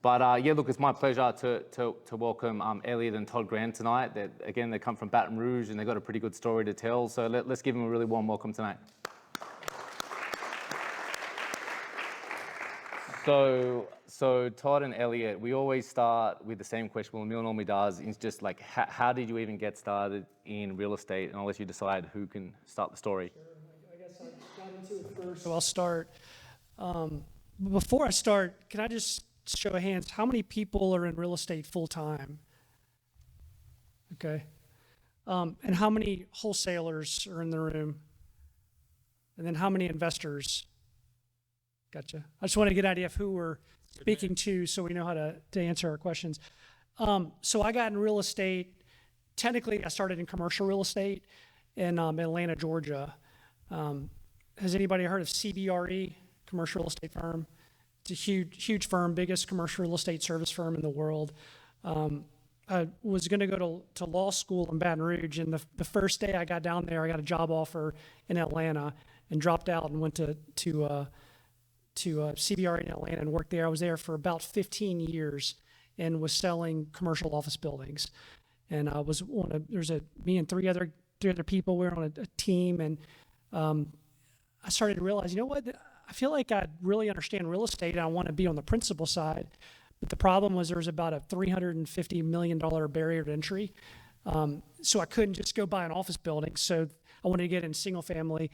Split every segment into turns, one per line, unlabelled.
But yeah, look, it's my pleasure to welcome Elliot and Todd Grant tonight. Again, they come from Baton Rouge and they've got a pretty good story to tell. So let's give them a really warm welcome tonight. So Todd and Elliot, we always start with the same question. Well, Emil normally does. It's just like, how did you even get started in real estate? And I'll let you decide who can start the story.
Sure. I guess I got into it first. So I'll start. Before I start, can I just show of hands, how many people are in real estate full time? Okay. And how many wholesalers are in the room? And then how many investors? Gotcha. I just want to get an idea of who we're speaking to so we know how to answer our questions. So I got in real estate. Technically, I started in commercial real estate in Atlanta, Georgia. Has anybody heard of CBRE, commercial real estate firm? It's a huge firm, biggest commercial real estate service firm in the world. I was going to go to law school in Baton Rouge, and the first day I got down there, I got a job offer in Atlanta and dropped out and went to CBRE in Atlanta and worked there. I was there for about 15 years and was selling commercial office buildings. And I was me and three other people. We were on a team, and I started to realize, you know what? I feel like I really understand real estate, and I want to be on the principal side. But the problem was there was about a $350 million barrier to entry. So I couldn't just go buy an office building. So I wanted to get in single family.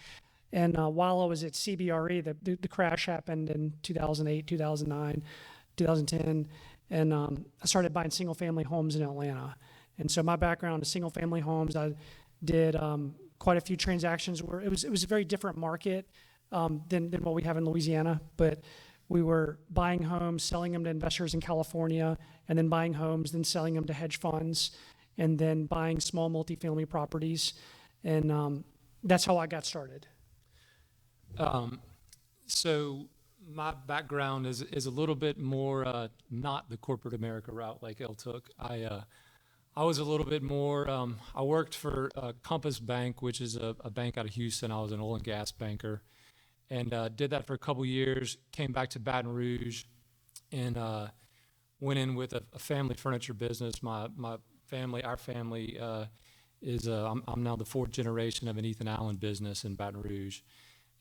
And while I was at CBRE, the crash happened in 2008, 2009, 2010. And I started buying single family homes in Atlanta. And so my background is single family homes. I did quite a few transactions where it was a very different market than what we have in Louisiana. But we were buying homes, selling them to investors in California, and then buying homes, then selling them to hedge funds, and then buying small multifamily properties. And that's how I got started.
So my background is a little bit more not the corporate America route like El took. I was a little bit more, I worked for Compass Bank, which is a bank out of Houston. I was an oil and gas banker, and did that for a couple years, came back to Baton Rouge, and went in with a family furniture business. Our family is, I'm now the fourth generation of an Ethan Allen business in Baton Rouge.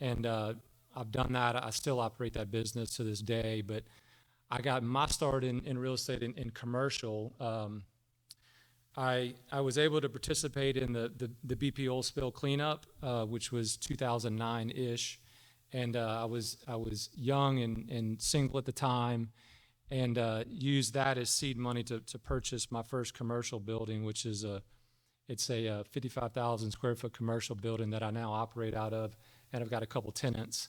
And I've done that. I still operate that business to this day, but I got my start in real estate in commercial. I was able to participate in the BP oil spill cleanup, which was 2009-ish. And I was young and single at the time, and used that as seed money to purchase my first commercial building, which is it's a 55,000 square foot commercial building that I now operate out of. And I've got a couple tenants.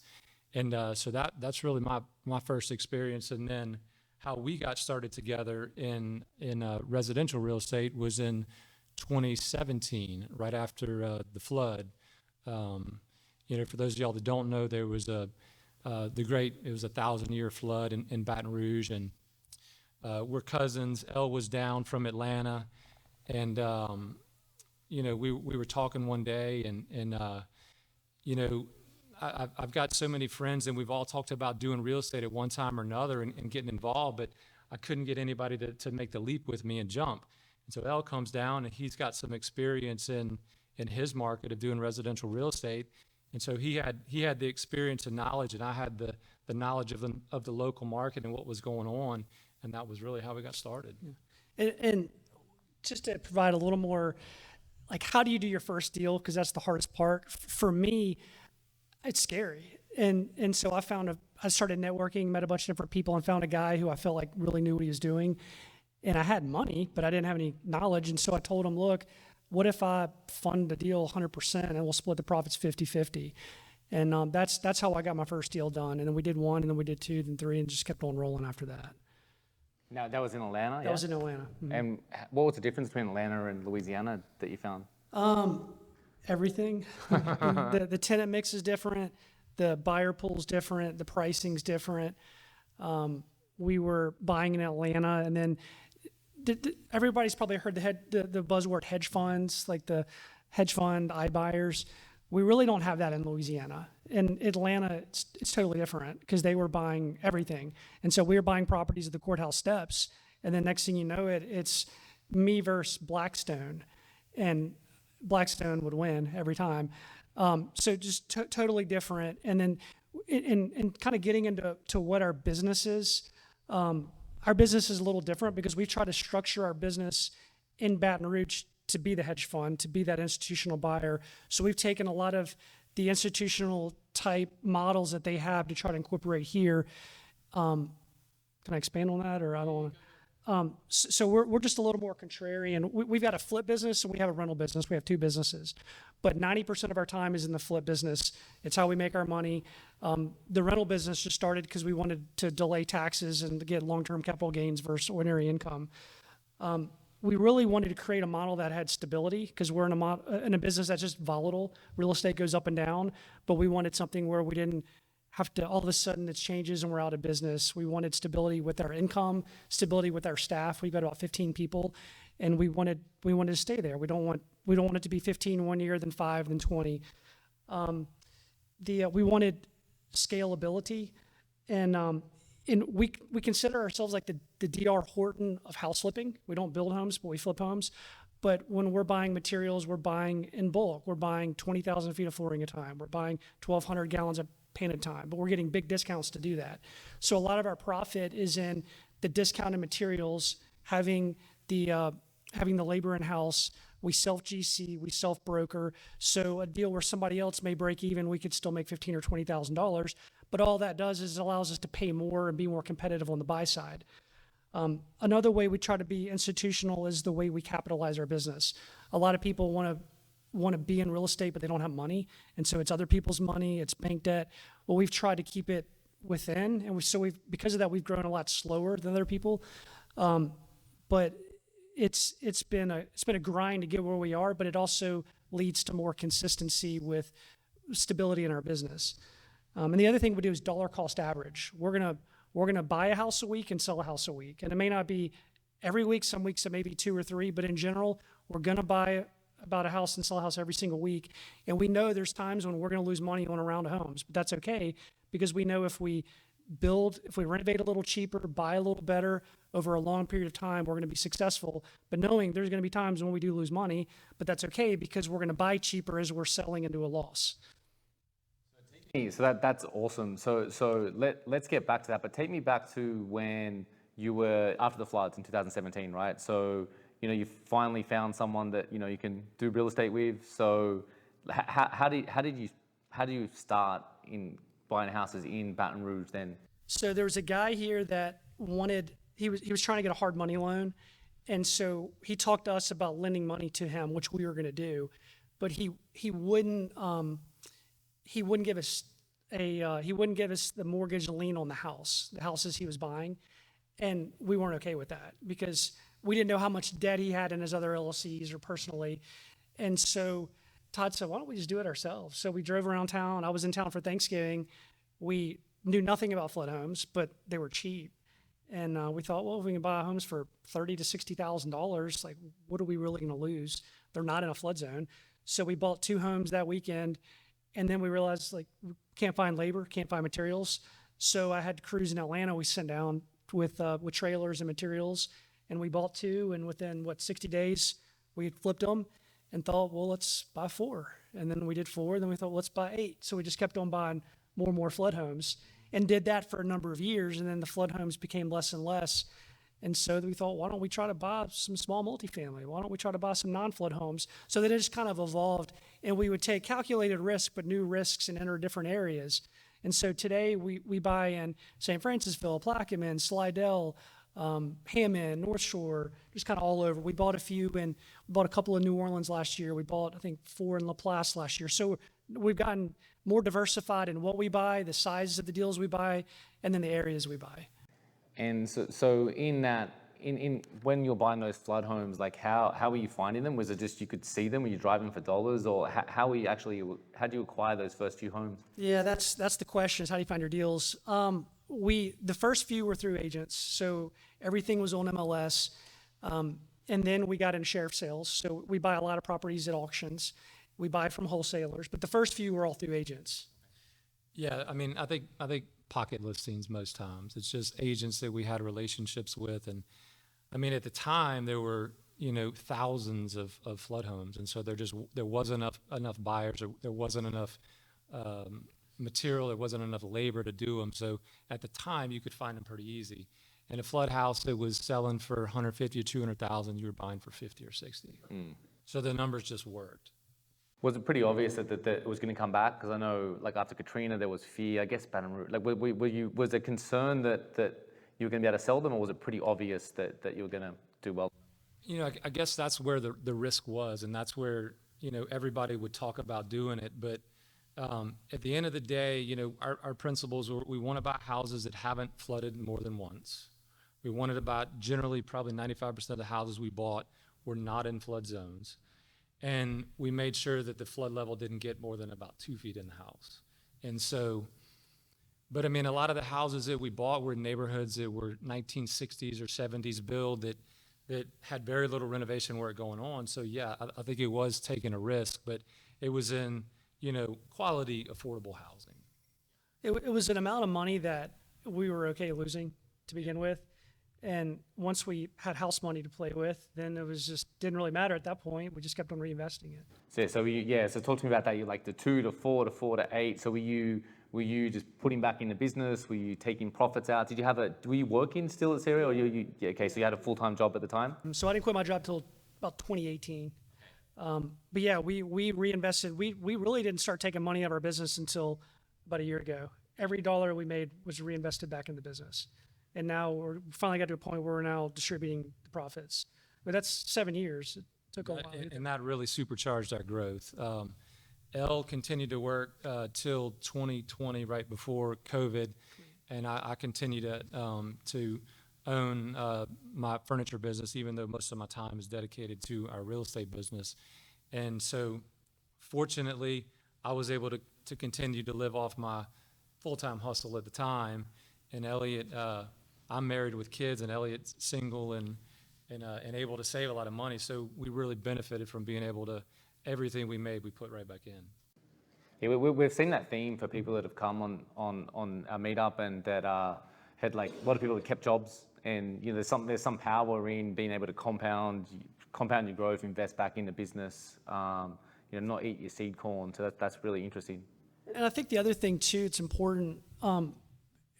And so that's really my first experience. And then how we got started together in residential real estate was in 2017, right after the flood. For those of y'all that don't know, there was it was a 1,000-year flood in Baton Rouge, and we're cousins. Elle was down from Atlanta, and we were talking one day, and I've got so many friends, and we've all talked about doing real estate at one time or another and getting involved, but I couldn't get anybody to make the leap with me and jump. And so El comes down, and he's got some experience in his market of doing residential real estate. And so he had the experience and knowledge, and I had the knowledge of the local market and what was going on, and that was really how we got started.
Yeah. And just to provide a little more, like, how do you do your first deal? Because that's the hardest part. For me, it's scary. And so I started networking, met a bunch of different people, and found a guy who I felt like really knew what he was doing. And I had money, but I didn't have any knowledge. And so I told him, look, what if I fund the deal 100% and we'll split the profits 50-50? And that's how I got my first deal done. And then we did one, and then we did two, then three, and just kept on rolling after that.
Now, that was in Atlanta?
That was in Atlanta. Mm-hmm.
And what was the difference between Atlanta and Louisiana that you found?
Everything. The tenant mix is different. The buyer pool is different. The pricing's different. We were buying in Atlanta, and then everybody's probably heard the buzzword hedge funds, like the hedge fund iBuyers. We really don't have that in Louisiana. In Atlanta, it's totally different because they were buying everything. And so we were buying properties at the courthouse steps. And then next thing you know, it's me versus Blackstone. And Blackstone would win every time. So just totally different. And then in kind of getting into what our business is a little different because we've tried to structure our business in Baton Rouge to be the hedge fund, to be that institutional buyer. So we've taken a lot of the institutional type models that they have to try to incorporate here. Can I expand on that, or I don't want to? So we're just a little more contrarian. We've got a flip business and we have a rental business. We have two businesses, but 90% of our time is in the flip business. It's how we make our money. The rental business just started because we wanted to delay taxes and to get long-term capital gains versus ordinary income. We really wanted to create a model that had stability because we're in a business that's just volatile. Real estate goes up and down, but we wanted something where we didn't have to, all of a sudden it changes and we're out of business. We wanted stability with our income, stability with our staff. We've got about 15 people and we wanted to stay there. We don't want it to be 15 one year, then 5, then 20. We wanted scalability and we consider ourselves like the D.R. Horton of house flipping. We don't build homes, but we flip homes. But when we're buying materials, we're buying in bulk. We're buying 20,000 feet of flooring at a time. We're buying 1,200 gallons of paint at a time, but we're getting big discounts to do that. So a lot of our profit is in the discounted materials, having the labor in-house. We self-GC, we self-broker. So a deal where somebody else may break even, we could still make $15,000 or $20,000. But all that does is it allows us to pay more and be more competitive on the buy side. Another way we try to be institutional is the way we capitalize our business. A lot of people want to be in real estate, but they don't have money. And so it's other people's money, it's bank debt. Well, we've tried to keep it within. And because of that, we've grown a lot slower than other people. But it's been a grind to get where we are, but it also leads to more consistency with stability in our business. And the other thing we do is dollar cost average. We're gonna buy a house a week and sell a house a week. And it may not be every week, some weeks it may be 2 or 3, but in general, we're gonna buy about a house and sell a house every single week. And we know there's times when we're gonna lose money on a round of homes, but that's okay because we know if we renovate a little cheaper, buy a little better over a long period of time, we're gonna be successful. But knowing there's gonna be times when we do lose money, but that's okay because we're gonna buy cheaper as we're selling into a loss.
So that's awesome. So let's get back to that, but take me back to when you were after the floods in 2017, right? So you finally found someone that you can do real estate with. So how did you start in buying houses in Baton Rouge then?
So there was a guy here that he was trying to get a hard money loan, and so he talked to us about lending money to him, which we were going to do, but he wouldn't give us the mortgage lien on the houses he was buying, and we weren't okay with that because we didn't know how much debt he had in his other LLCs or personally, and so Todd said, "Why don't we just do it ourselves?" So we drove around town. I was in town for Thanksgiving. We knew nothing about flood homes, but they were cheap, and we thought, well, if we can buy homes for $30,000 to $60,000, like what are we really going to lose? They're not in a flood zone. So we bought 2 homes that weekend. And then we realized, like, we can't find labor, can't find materials. So I had crews in Atlanta. We sent down with trailers and materials, and we bought 2. And within 60 days, we had flipped them, and thought, well, let's buy 4. And then we did 4. Then we thought, let's buy 8. So we just kept on buying more and more flood homes, and did that for a number of years. And then the flood homes became less and less. And so we thought, why don't we try to buy some small multifamily? Why don't we try to buy some non-flood homes? So then it just kind of evolved, and we would take calculated risk, but new risks, and enter different areas. And so today we buy in St. Francisville, Plaquemine, Slidell, Hammond, North Shore, just kind of all over. We bought a couple in New Orleans last year. We bought, I think, 4 in Laplace last year. So we've gotten more diversified in what we buy, the sizes of the deals we buy, and then the areas we buy.
And so in that, when you're buying those flood homes, like how were you finding them? Was it just you could see them? Were you driving for dollars, or how do you acquire those first few homes?
Yeah, that's the question, is how do you find your deals? The first few were through agents, so everything was on MLS, and then we got into sheriff sales. So we buy a lot of properties at auctions, We buy from wholesalers, but the first few were all through agents.
Yeah, I mean, I think pocket listings most times. It's just agents that we had relationships with, and I mean, at the time there were thousands of flood homes, and so there wasn't enough buyers, or there wasn't enough material, there wasn't enough labor to do them. So at the time, you could find them pretty easy. And a flood house that was selling for 150 or 200,000, you were buying for 50 or 60. So the numbers just worked.
Was it pretty obvious that it was going to come back? Because I know, like after Katrina, there was fear. I guess Baton Rouge. Like, was there concern that you were going to be able to sell them, or was it pretty obvious that you were going to do well?
I guess that's where the risk was, and that's where everybody would talk about doing it. But at the end of the day, our principles were we want to buy houses that haven't flooded more than once. We wanted about generally probably 95% of the houses we bought were not in flood zones. And we made sure that the flood level didn't get more than about 2 feet in the house. And so, but I mean, a lot of the houses that we bought were in neighborhoods that were 1960s or 70s build that had very little renovation work going on. So yeah, I think it was taking a risk, but it was in, quality, affordable housing.
It was an amount of money that we were okay losing to begin with. And once we had house money to play with, then it was just didn't really matter at that point. We just kept on reinvesting it.
So talk to me about that. You like the 2 to 4 to 4 to 8. So were you just putting back in the business? Were you taking profits out? Were you working still at Syria, or okay? So you had a full-time job at the time.
So I didn't quit my job till about 2018. But yeah, we reinvested. We really didn't start taking money out of our business until about a year ago. Every dollar we made was reinvested back in the business. And now we're finally got to a point where we're now distributing the profits. But that's 7 years. It took a while.
And that really supercharged our growth. Elle continued to work till 2020, right before COVID, and I continued to own my furniture business, even though most of my time is dedicated to our real estate business. And so, fortunately, I was able to continue to live off my full-time hustle at the time. And Elliot, I'm married with kids, and Elliot's single and able to save a lot of money. So we really benefited from being able to, everything we made, we put right back in.
Yeah, we've seen that theme for people that have come on our meetup, and that had like a lot of people that kept jobs, and there's some power in being able to compound your growth, invest back in the business, not eat your seed corn. So that's really interesting.
And I think the other thing too, it's important.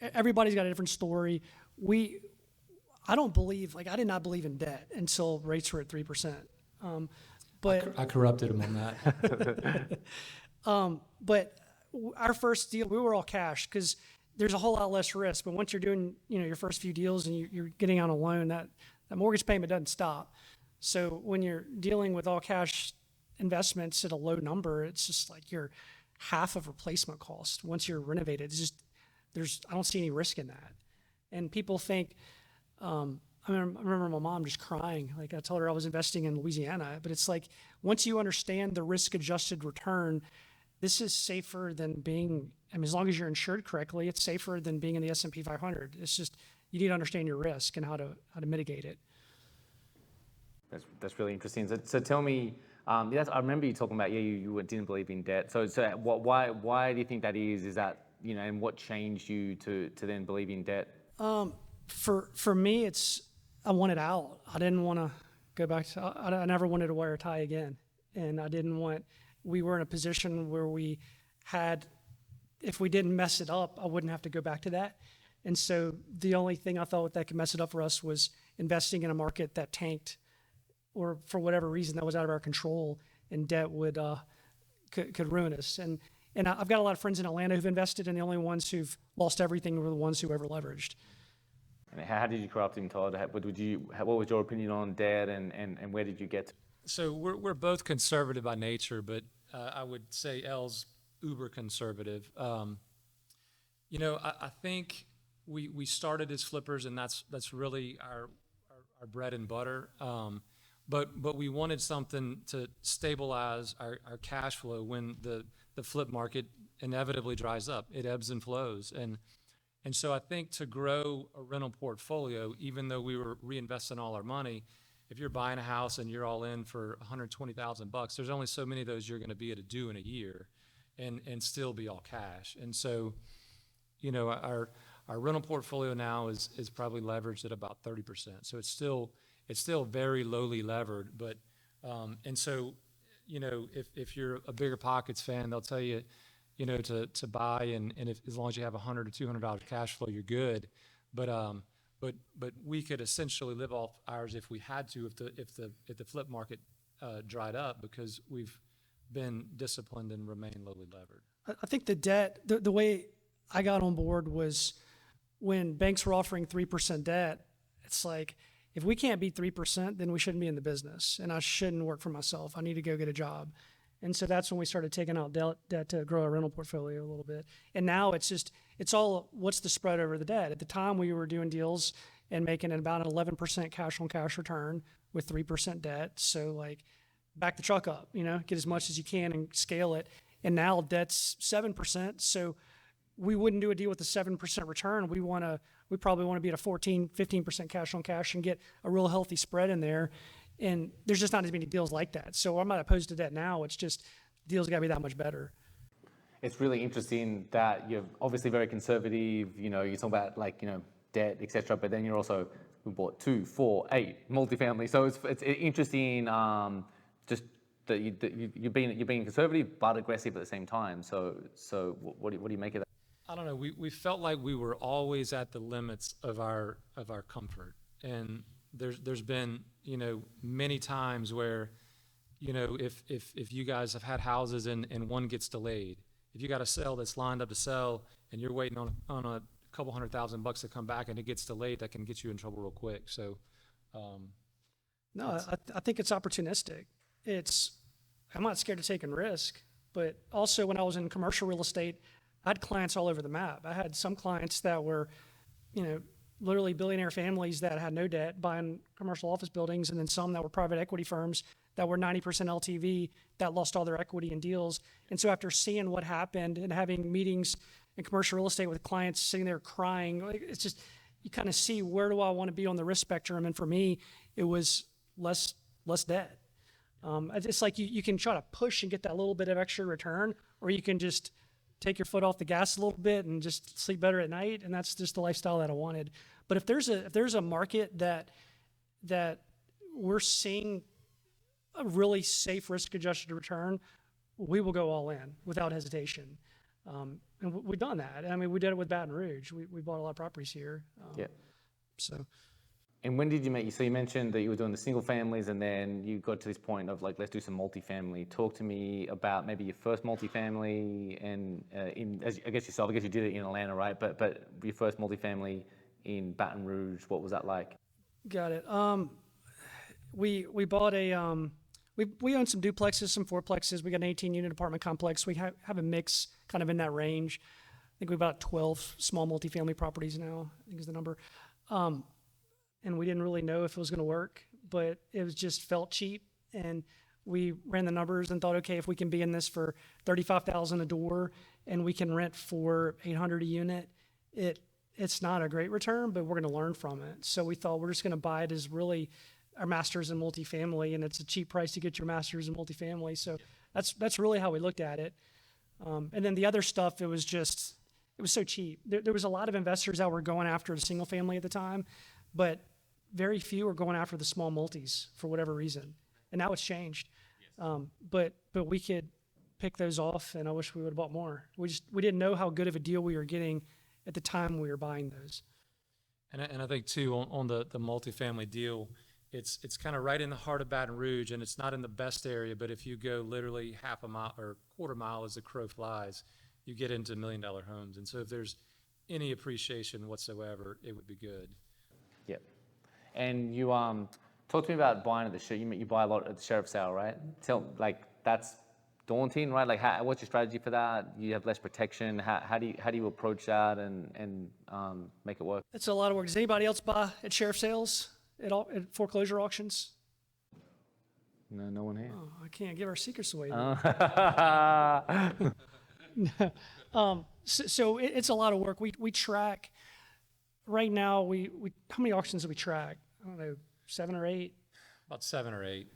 Everybody's got a different story. I did not believe in debt until rates were at 3%. But
I corrupted him on that.
But our first deal, we were all cash because there's a whole lot less risk. But once you're doing, your first few deals and you're getting on a loan, that mortgage payment doesn't stop. So when you're dealing with all cash investments at a low number, it's just like you're half of replacement cost. Once you're renovated, I don't see any risk in that. And people think, I remember my mom just crying. Like I told her I was investing in Louisiana, but it's like, once you understand the risk-adjusted return, this is safer than being, as long as you're insured correctly, it's safer than being in the S&P 500. It's just, you need to understand your risk and how to mitigate it.
That's really interesting. So tell me, I remember you talking about, you didn't believe in debt. So why do you think that is? Is that, and what changed you to then believe in debt?
For me, I wanted out. I didn't want to go back to, I never wanted to wear a tie again. And we were in a position where if we didn't mess it up, I wouldn't have to go back to that. And so the only thing I thought that could mess it up for us was investing in a market that tanked, or for whatever reason that was out of our control, and debt could ruin us. And I've got a lot of friends in Atlanta who've invested, and the only ones who've lost everything were the ones who ever leveraged.
And how did you corrupt him, Todd? What was your opinion on debt, and where did you get to?
So we're both conservative by nature, but I would say Elle's uber conservative. I think we started as flippers, and that's really our bread and butter. But we wanted something to stabilize our cash flow when the flip market inevitably dries up. It ebbs and flows. And so I think to grow a rental portfolio, even though we were reinvesting all our money, if you're buying a house and you're all in for $120,000, there's only so many of those you're going to be able to do in a year, and still be all cash. And so, you know, our rental portfolio now is probably leveraged at about 30%. So it's still very lowly levered, but and so, you know, if you're a Bigger Pockets fan, they'll tell you, you know, to buy, and if, as long as you have $100 to $200 cash flow, you're good. But we could essentially live off ours if we had to, if the flip market dried up, because we've been disciplined and remain lowly levered.
I think the debt, the way I got on board was when banks were offering 3% debt. It's like, if we can't beat 3%, then we shouldn't be in the business, and I shouldn't work for myself. I need to go get a job. And so that's when we started taking out debt to grow our rental portfolio a little bit. And now it's all, what's the spread over the debt? At the time, we were doing deals and making about an 11% cash on cash return with 3% debt. So like, back the truck up, you know, get as much as you can and scale it. And now debt's 7%. So we wouldn't do a deal with a 7% return. We probably want to be at a 14, 15% cash on cash and get a real healthy spread in there. And there's just not as many deals like that. So I'm not opposed to that now. It's just deals got to be that much better.
It's really interesting that you're obviously very conservative. You know, you talk about like, you know, debt, etc. But then you're also, we bought 2, 4, 8 multifamily. So it's interesting, just that you're being conservative but aggressive at the same time. So what do you make of that?
I don't know. We felt like we were always at the limits of our comfort, and there's been, you know, many times where, you know, if you guys have had houses and one gets delayed, if you got a sale that's lined up to sell and you're waiting on a couple $100,000 to come back and it gets delayed, that can get you in trouble real quick. So,
no, I think it's opportunistic. I'm not scared of taking risk, but also when I was in commercial real estate, I had clients all over the map. I had some clients that were, you know, literally billionaire families that had no debt buying commercial office buildings, and then some that were private equity firms that were 90% LTV that lost all their equity in deals. And so after seeing what happened and having meetings in commercial real estate with clients sitting there crying, like, it's just, you kind of see, where do I want to be on the risk spectrum? And for me, it was less debt. It's like you can try to push and get that little bit of extra return, or you can just take your foot off the gas a little bit and just sleep better at night. And that's just the lifestyle that I wanted. But if there's a market that we're seeing a really safe risk-adjusted return, we will go all in without hesitation. And we've done that. I mean, we did it with Baton Rouge. We bought a lot of properties here.
Yeah.
So.
And when did you make? So you mentioned that you were doing the single families, and then you got to this point of like, let's do some multifamily. Talk to me about maybe your first multifamily, and I guess you did it in Atlanta, right? But your first multifamily in Baton Rouge, what was that like?
Got it. We bought we own some duplexes, some fourplexes. We got an 18-unit apartment complex. We have a mix kind of in that range. I think we've about 12 small multifamily properties now, I think is the number. And we didn't really know if it was going to work, but it was just felt cheap. And we ran the numbers and thought, okay, if we can be in this for $35,000 a door and we can rent for $800 a unit, it's not a great return, but we're going to learn from it. So we thought we're just going to buy it as really our master's in multifamily, and it's a cheap price to get your master's in multifamily. So that's really how we looked at it. And then the other stuff, it was so cheap. There was a lot of investors that were going after the single family at the time, but very few are going after the small multis for whatever reason. And now it's changed. But we could pick those off, and I wish we would have bought more. We didn't know how good of a deal we were getting at the time we were buying those.
And I think too, on the multifamily deal, it's kind of right in the heart of Baton Rouge, and it's not in the best area, but if you go literally half a mile or quarter mile as the crow flies, you get into $1 million homes. And so if there's any appreciation whatsoever, it would be good.
Yep. And you talk to me about buying at the sheriff. You buy a lot at the sheriff's sale, right? That's daunting, right? Like, what's your strategy for that? You have less protection. How do you approach that and make it work?
It's a lot of work. Does anybody else buy at sheriff sales at foreclosure auctions?
No, no one here.
Oh, I can't give our secrets away. So it's a lot of work. We track. Right now, we how many auctions do we track? I don't know, 7 or 8.
About 7 or 8.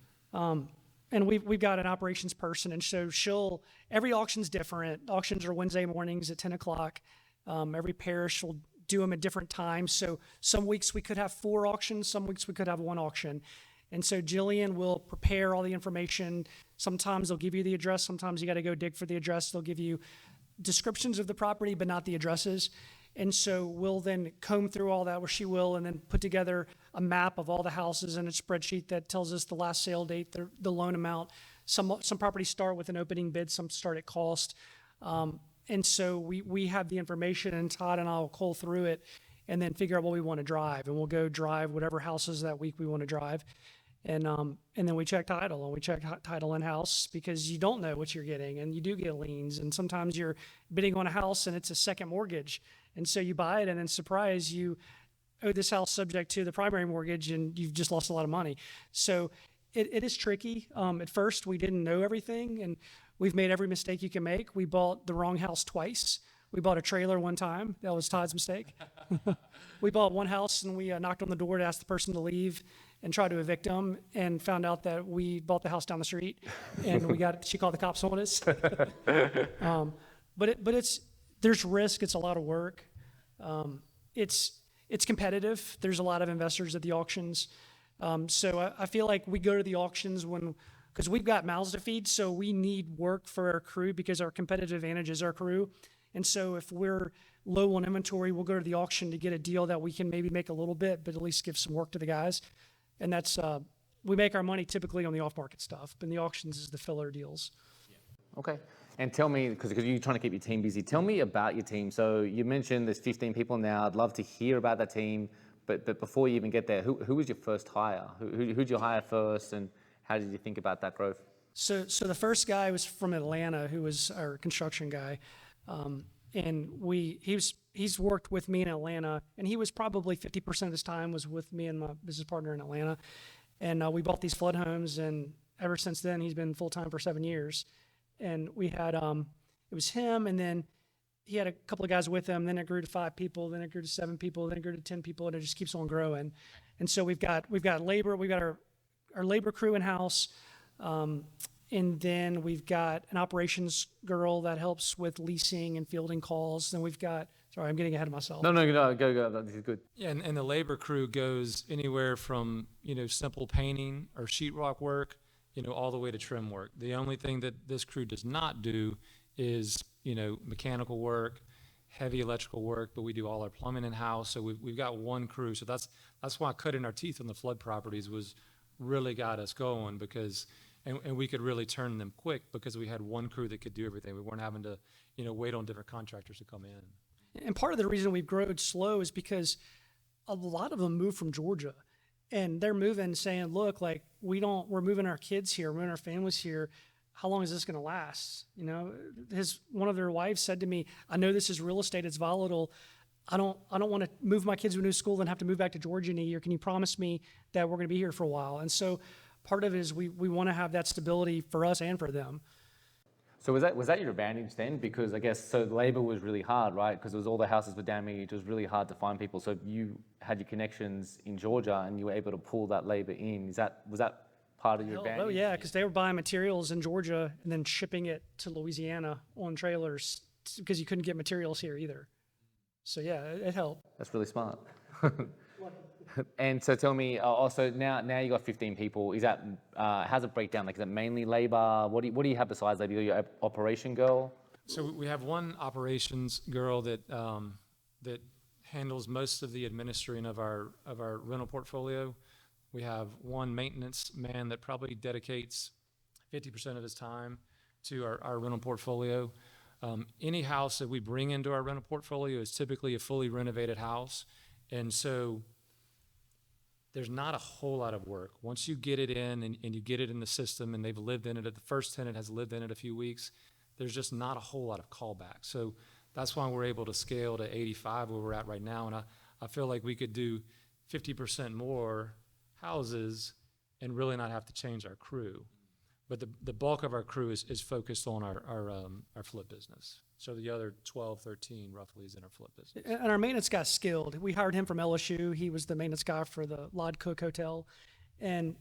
And we've got an operations person, and so every auction's different. Auctions are Wednesday mornings at 10 o'clock. Every parish will do them at different times. So some weeks we could have 4 auctions, some weeks we could have 1 auction. And so Jillian will prepare all the information. Sometimes they'll give you the address. Sometimes you got to go dig for the address. They'll give you descriptions of the property, but not the addresses. And so we'll then comb through all that, or she will, and then put together a map of all the houses in a spreadsheet that tells us the last sale date, the loan amount. Some properties start with an opening bid, some start at cost. And so we have the information, and Todd and I will cull through it and then figure out what we want to drive. And we'll go drive whatever houses that week we want to drive. And then we check title, and we check title in-house, because you don't know what you're getting, and you do get liens. And sometimes you're bidding on a house and it's a second mortgage. And so you buy it, and then surprise, you owe this house subject to the primary mortgage, and you've just lost a lot of money. So it is tricky. At first, we didn't know everything, and we've made every mistake you can make. We bought the wrong house twice. We bought a trailer one time. That was Todd's mistake. We bought one house, and we knocked on the door to ask the person to leave and tried to evict them, and found out that we bought the house down the street, and she called the cops on us. But there's risk. It's a lot of work. It's competitive. There's a lot of investors at the auctions. So I feel like we go to the auctions because we've got mouths to feed, so we need work for our crew, because our competitive advantage is our crew. And so if we're low on inventory, we'll go to the auction to get a deal that we can maybe make a little bit, but at least give some work to the guys. And that's, we make our money typically on the off-market stuff, but the auctions is the filler deals.
Okay. And tell me, because you're trying to keep your team busy, tell me about your team. So you mentioned there's 15 people now. I'd love to hear about that team. But before you even get there, who was your first hire? Who'd you hire first, and how did you think about that growth?
So the first guy was from Atlanta, who was our construction guy. And he's worked with me in Atlanta, and he was probably 50% of his time was with me and my business partner in Atlanta. And we bought these flood homes, and ever since then, he's been full-time for 7 years. And we had, it was him, and then he had a couple of guys with him. Then it grew to 5 people, then it grew to 7 people, then it grew to 10 people, and it just keeps on growing. And so we've got labor, we've got our labor crew in-house, and then we've got an operations girl that helps with leasing and fielding calls. Then we've got, sorry, I'm getting ahead of myself.
No, go. This is good.
Yeah, and the labor crew goes anywhere from, simple painting or sheetrock work, all the way to trim work. The only thing that this crew does not do is, mechanical work, heavy electrical work, but we do all our plumbing in-house. So we've got one crew. So that's why cutting our teeth on the flood properties was really got us going, because and we could really turn them quick because we had one crew that could do everything. We weren't having to, wait on different contractors to come in.
And part of the reason we've grown slow is because a lot of them moved from Georgia, and they're moving saying, look, like we're moving our kids here, we're moving our families here. How long is this going to last? One of their wives said to me, I know this is real estate, it's volatile. I don't want to move my kids to a new school and have to move back to Georgia in a year. Can you promise me that we're going to be here for a while? And so part of it is we want to have that stability for us and for them.
So was that your advantage then? Because I guess, so labor was really hard, right? Because it was all the houses were damaged. It was really hard to find people. So you had your connections in Georgia, and you were able to pull that labor in. Was that part of your advantage?
Oh yeah, because they were buying materials in Georgia and then shipping it to Louisiana on trailers, because you couldn't get materials here either. So yeah, it helped.
That's really smart. And so tell me, also now you got 15 people. Is that how's it break down? Like, is it mainly labor? What do you have besides labor? Your operation girl?
So we have one operations girl that that handles most of the administering of our rental portfolio. We have one maintenance man that probably dedicates 50% of his time to our rental portfolio. Any house that we bring into our rental portfolio is typically a fully renovated house, and so there's not a whole lot of work. Once you get it in and you get it in the system and they've lived in it, the first tenant has lived in it a few weeks, there's just not a whole lot of callback. So that's why we're able to scale to 85 where we're at right now. And I feel like we could do 50% more houses and really not have to change our crew. But the bulk of our crew is focused on our flip business. So the other 12, 13 roughly is in our flip business.
And our maintenance guy Skilled. We hired him from LSU. He was the maintenance guy for the Lod Cook Hotel. And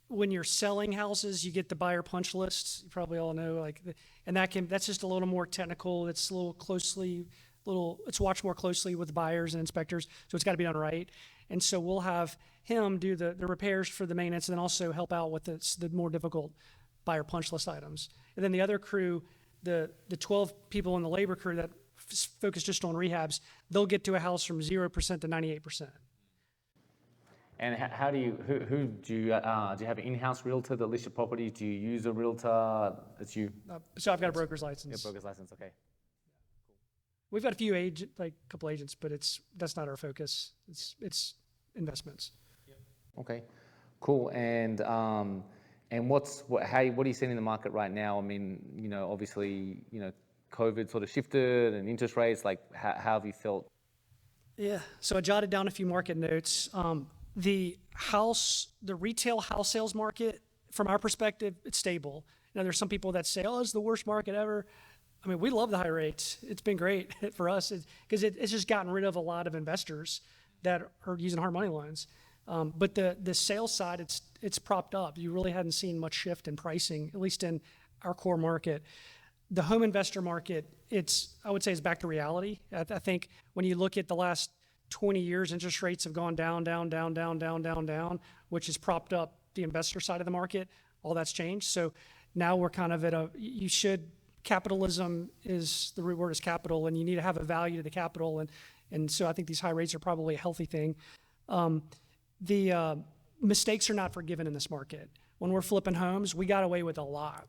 when you're selling houses, you get the buyer punch lists. You probably all know, and that's just a little more technical. It's it's watched more closely with buyers and inspectors. So it's got to be done right. And so we'll have him do the repairs for the maintenance, and then also help out with the more difficult buyer punch list items. And then the other crew, the 12 people in the labor crew that focus just on rehabs, they'll get to a house from 0% to 98%.
And how do you, who do you have an in-house realtor that lists your properties? Do you use a realtor? It's you?
So I've got a broker's license.
Yeah, broker's license, okay.
We've got a few a couple agents, but that's not our focus. It's investments.
Okay, cool. And what are you seeing in the market right now? I mean, obviously, COVID sort of shifted and interest rates. Like, how have you felt?
Yeah. So I jotted down a few market notes. The retail house sales market, from our perspective, it's stable. There's some people that say, "Oh, it's the worst market ever." I mean, we love the high rates. It's been great for us because it's just gotten rid of a lot of investors that are using hard money loans. But the sales side, it's propped up. You really hadn't seen much shift in pricing, at least in our core market. The home investor market, I would say, is back to reality. I think when you look at the last 20 years, interest rates have gone down, which has propped up the investor side of the market. All that's changed. So now we're kind of at capitalism the root word is capital, and you need to have a value to the capital. And so I think these high rates are probably a healthy thing. The mistakes are not forgiven in this market. When we're flipping homes, we got away with a lot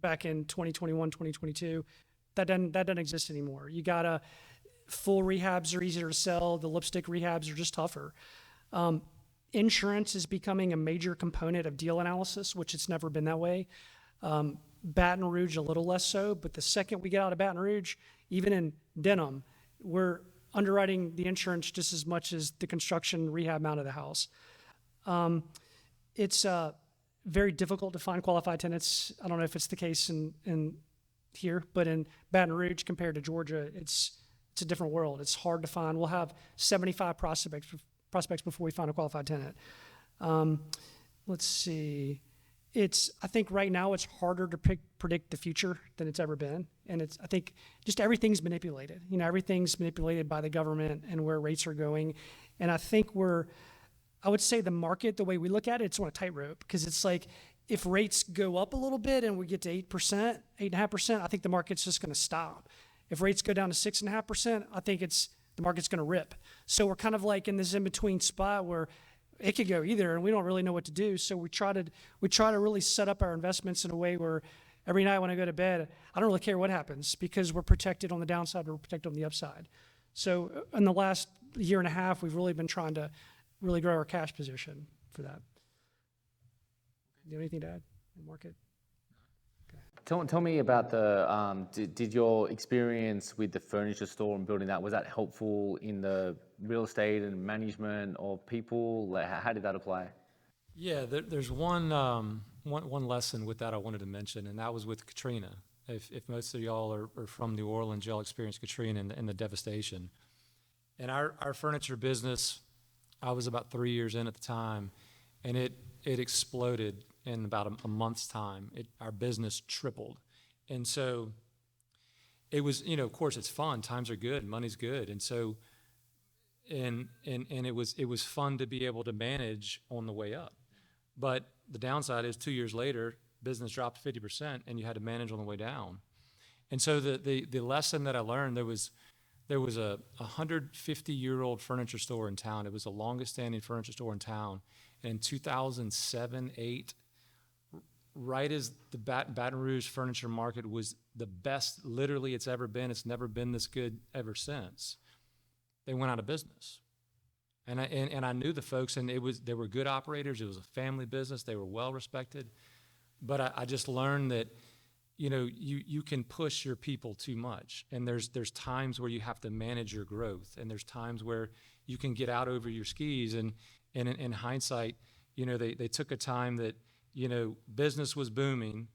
back in 2021, 2022. That doesn't exist anymore. Full rehabs are easier to sell. The lipstick rehabs are just tougher. Insurance is becoming a major component of deal analysis, which it's never been that way. Baton Rouge a little less so, but the second we get out of Baton Rouge, even in Denham, we're underwriting the insurance just as much as the construction rehab amount of the house. It's very difficult to find qualified tenants. I don't know if it's the case in here, but in Baton Rouge compared to Georgia, it's a different world. It's hard to find. We'll have 75 prospects before we find a qualified tenant. Let's see. I think right now it's harder to predict the future than it's ever been. And I think just everything's manipulated. Everything's manipulated by the government and where rates are going. And I think I would say the market, the way we look at it, it's on a tightrope, because it's like, if rates go up a little bit and we get to 8%, 8.5%, I think the market's just going to stop. If rates go down to 6.5%, I think the market's going to rip. So we're kind of like in this in-between spot where it could go either, and we don't really know what to do. So we try to really set up our investments in a way where every night when I go to bed, I don't really care what happens, because we're protected on the downside, we're protected on the upside. So in the last year and a half, we've really been trying to really grow our cash position for that. Do you have anything to add in the market?
Tell me about did your experience with the furniture store and building that, was that helpful in the real estate and management of people? Like, how did that apply?
Yeah, there's one lesson with that I wanted to mention, and that was with Katrina. If most of y'all are from New Orleans, y'all experienced Katrina and the devastation. And our furniture business, I was about 3 years in at the time, and it exploded in about a month's time. Our business tripled. And so it was, of course it's fun, times are good, money's good. And so, and it was fun to be able to manage on the way up. But the downside is 2 years later, business dropped 50% and you had to manage on the way down. And so the lesson that I learned, there was a 150-year-old furniture store in town. It was the longest standing furniture store in town. And in 2007, 8, right as the Baton Rouge Furniture Market was the best literally it's ever been, it's never been this good ever since, they went out of business. And I knew the folks, and they were good operators. It was a family business. They were well respected. But I just learned that, you can push your people too much. And there's times where you have to manage your growth. And there's times where you can get out over your skis. And in hindsight, they took a time that, business was booming,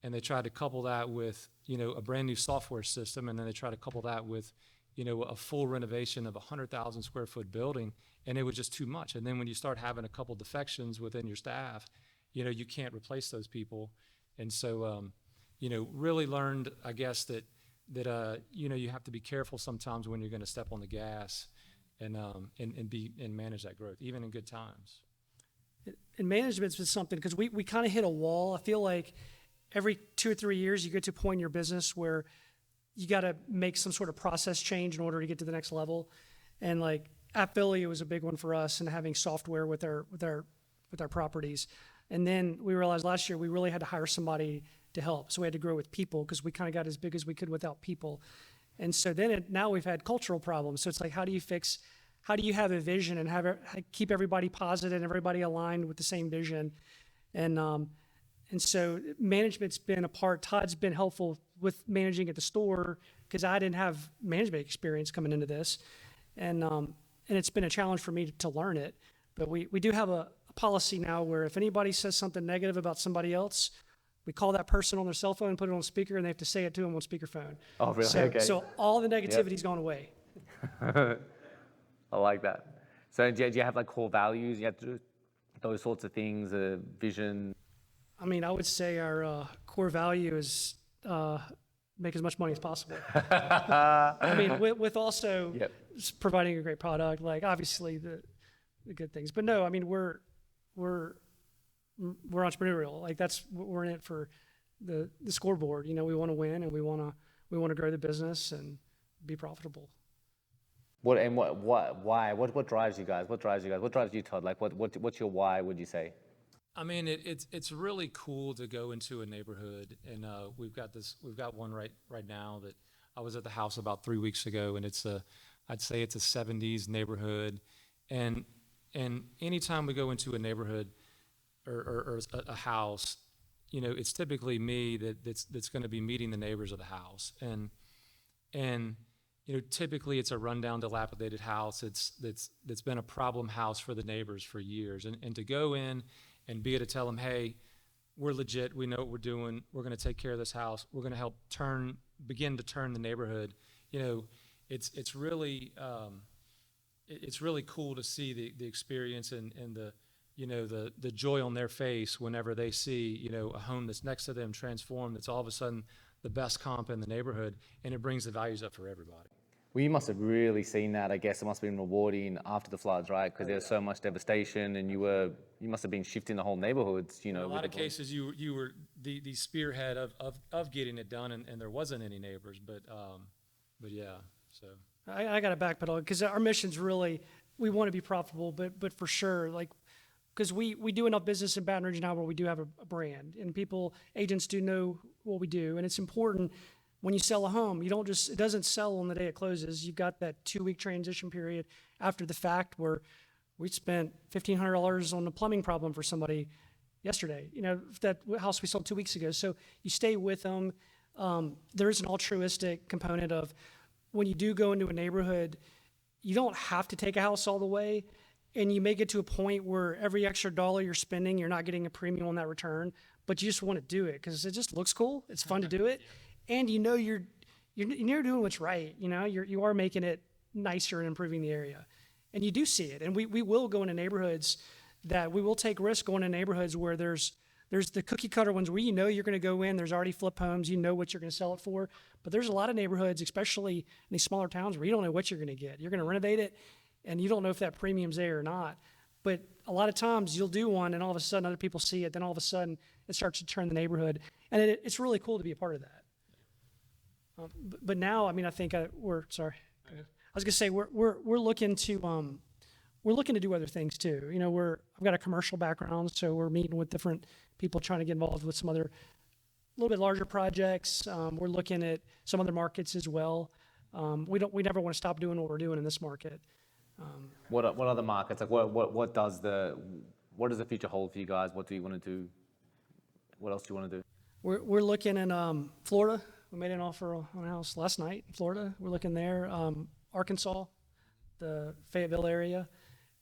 and they tried to couple that with, a brand new software system. And then they tried to couple that with, a full renovation of a 100,000 square foot building, and it was just too much. And then when you start having a couple defections within your staff, you can't replace those people. And so, really learned, I guess, that you have to be careful sometimes when you're going to step on the gas and manage that growth, even in good times.
And management's been something, because we kind of hit a wall. I feel like every 2 or 3 years you get to a point in your business where you got to make some sort of process change in order to get to the next level. And like at Philly, it was a big one for us, and having software with our properties. And then we realized last year we really had to hire somebody to help. So we had to grow with people, because we kind of got as big as we could without people. And so then now we've had cultural problems. So it's like, how do you have a vision and keep everybody positive and everybody aligned with the same vision? And so management's been a part. Todd's been helpful with managing at the store, because I didn't have management experience coming into this. And it's been a challenge for me to learn it. But we do have a policy now where if anybody says something negative about somebody else, we call that person on their cell phone and put it on speaker, and they have to say it to them on speakerphone.
Oh, really?
So,
Okay.
so all the negativity's gone away.
I like that. So do you have like core values? You have to do those sorts of things, vision?
I mean, I would say our core value is make as much money as possible. I mean, with also providing a great product, like obviously the good things. But no, I mean, we're entrepreneurial. Like we're in it for the scoreboard. We want to win, and we want to grow the business and be profitable.
Why? What drives you guys? What drives you, Todd? Like what's your why, would you say?
I mean, it's really cool to go into a neighborhood, and we've got one right now that I was at the house about 3 weeks ago, and I'd say it's a 70s neighborhood, and anytime we go into a neighborhood or a house, it's typically me that's going to be meeting the neighbors of the house, and typically it's a rundown, dilapidated house. That's been a problem house for the neighbors for years, and to go in and be able to tell them, hey, we're legit, we know what we're doing, we're going to take care of this house, we're going to help begin to turn the neighborhood. It's really cool to see the experience and the joy on their face whenever they see a home that's next to them transformed, that's all of a sudden the best comp in the neighborhood, and it brings the values up for everybody.
Well, you must have really seen that. I guess it must have been rewarding after the floods, right? Because there's so much devastation, and you must have been shifting the whole neighborhoods.
In a lot of cases, you were the spearhead of getting it done, and there wasn't any neighbors, but yeah. So
I got to backpedal, because our mission's really, we want to be profitable, but for sure, like, because we do enough business in Baton Rouge now where we do have a brand, and agents do know what we do, and it's important. When you sell a home, it doesn't sell on the day it closes. You've got that 2-week transition period after the fact where we spent $1,500 on a plumbing problem for somebody yesterday, that house we sold 2 weeks ago. So you stay with them. There is an altruistic component of when you do go into a neighborhood, you don't have to take a house all the way, and you may get to a point where every extra dollar you're spending, you're not getting a premium on that return, but you just want to do it because it just looks cool. It's fun to do it. And you're doing what's right. You are making it nicer and improving the area, and you do see it. And we will go into neighborhoods that we will take risks going into neighborhoods where there's the cookie cutter ones where you're going to go in. There's already flip homes. You know what you're going to sell it for. But there's a lot of neighborhoods, especially in these smaller towns, where you don't know what you're going to get. You're going to renovate it, and you don't know if that premium's there or not. But a lot of times you'll do one, and all of a sudden other people see it. Then all of a sudden it starts to turn the neighborhood, and it's really cool to be a part of that. But now, I mean, I think we're sorry. I was gonna say we're looking to do other things too. I've got a commercial background, so we're meeting with different people trying to get involved with some other little bit larger projects. We're looking at some other markets as well. We never want to stop doing what we're doing in this market.
What other markets? Like what does the future hold for you guys? What do you want to do? What else do you want to do?
We're looking in Florida. We made an offer on a house last night in Florida. We're looking there. Arkansas, the Fayetteville area,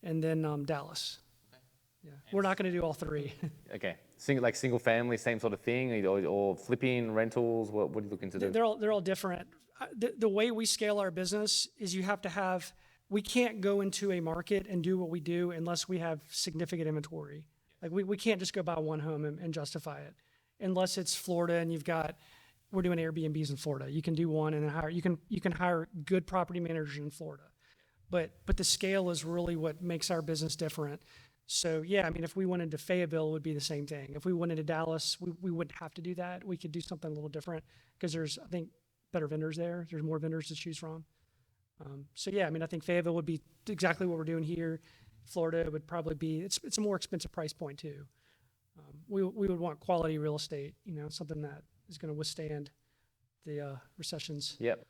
and then Dallas. Okay. Yeah, we're not going to do all three.
Okay, single family, same sort of thing, or flipping, rentals. What are you looking to do?
They're all different. The way we scale our business is you have to have. We can't go into a market and do what we do unless we have significant inventory. Like we can't just go buy one home and justify it unless it's Florida and we're doing Airbnbs in Florida. You can do one and then you can hire good property managers in Florida. But the scale is really what makes our business different. So yeah, I mean, if we went into Fayetteville, it would be the same thing. If we went into Dallas, we wouldn't have to do that. We could do something a little different because there's, I think, better vendors there. There's more vendors to choose from. So yeah, I mean, I think Fayetteville would be exactly what we're doing here. Florida would probably be, it's a more expensive price point too. We would want quality real estate, something that is going to withstand the recessions.
Yep.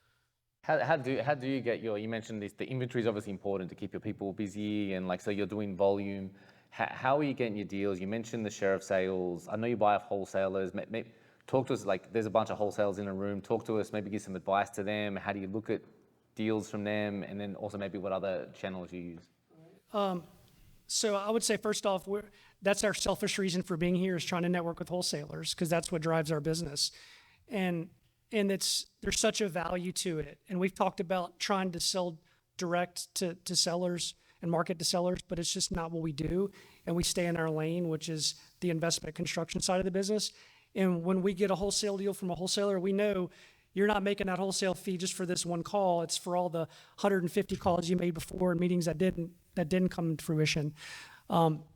How do you get you mentioned this, the inventory is obviously important to keep your people busy and so you're doing volume. How are you getting your deals? You mentioned the share of sales. I know you buy off wholesalers. Talk to us, there's a bunch of wholesalers in a room. Talk to us, maybe give some advice to them. How do you look at deals from them? And then also maybe what other channels you use?
So I would say, first off, that's our selfish reason for being here is trying to network with wholesalers because that's what drives our business. And there's such a value to it. And we've talked about trying to sell direct to sellers and market to sellers, but it's just not what we do. And we stay in our lane, which is the investment construction side of the business. And when we get a wholesale deal from a wholesaler, we know you're not making that wholesale fee just for this one call. It's for all the 150 calls you made before and meetings that didn't come to fruition.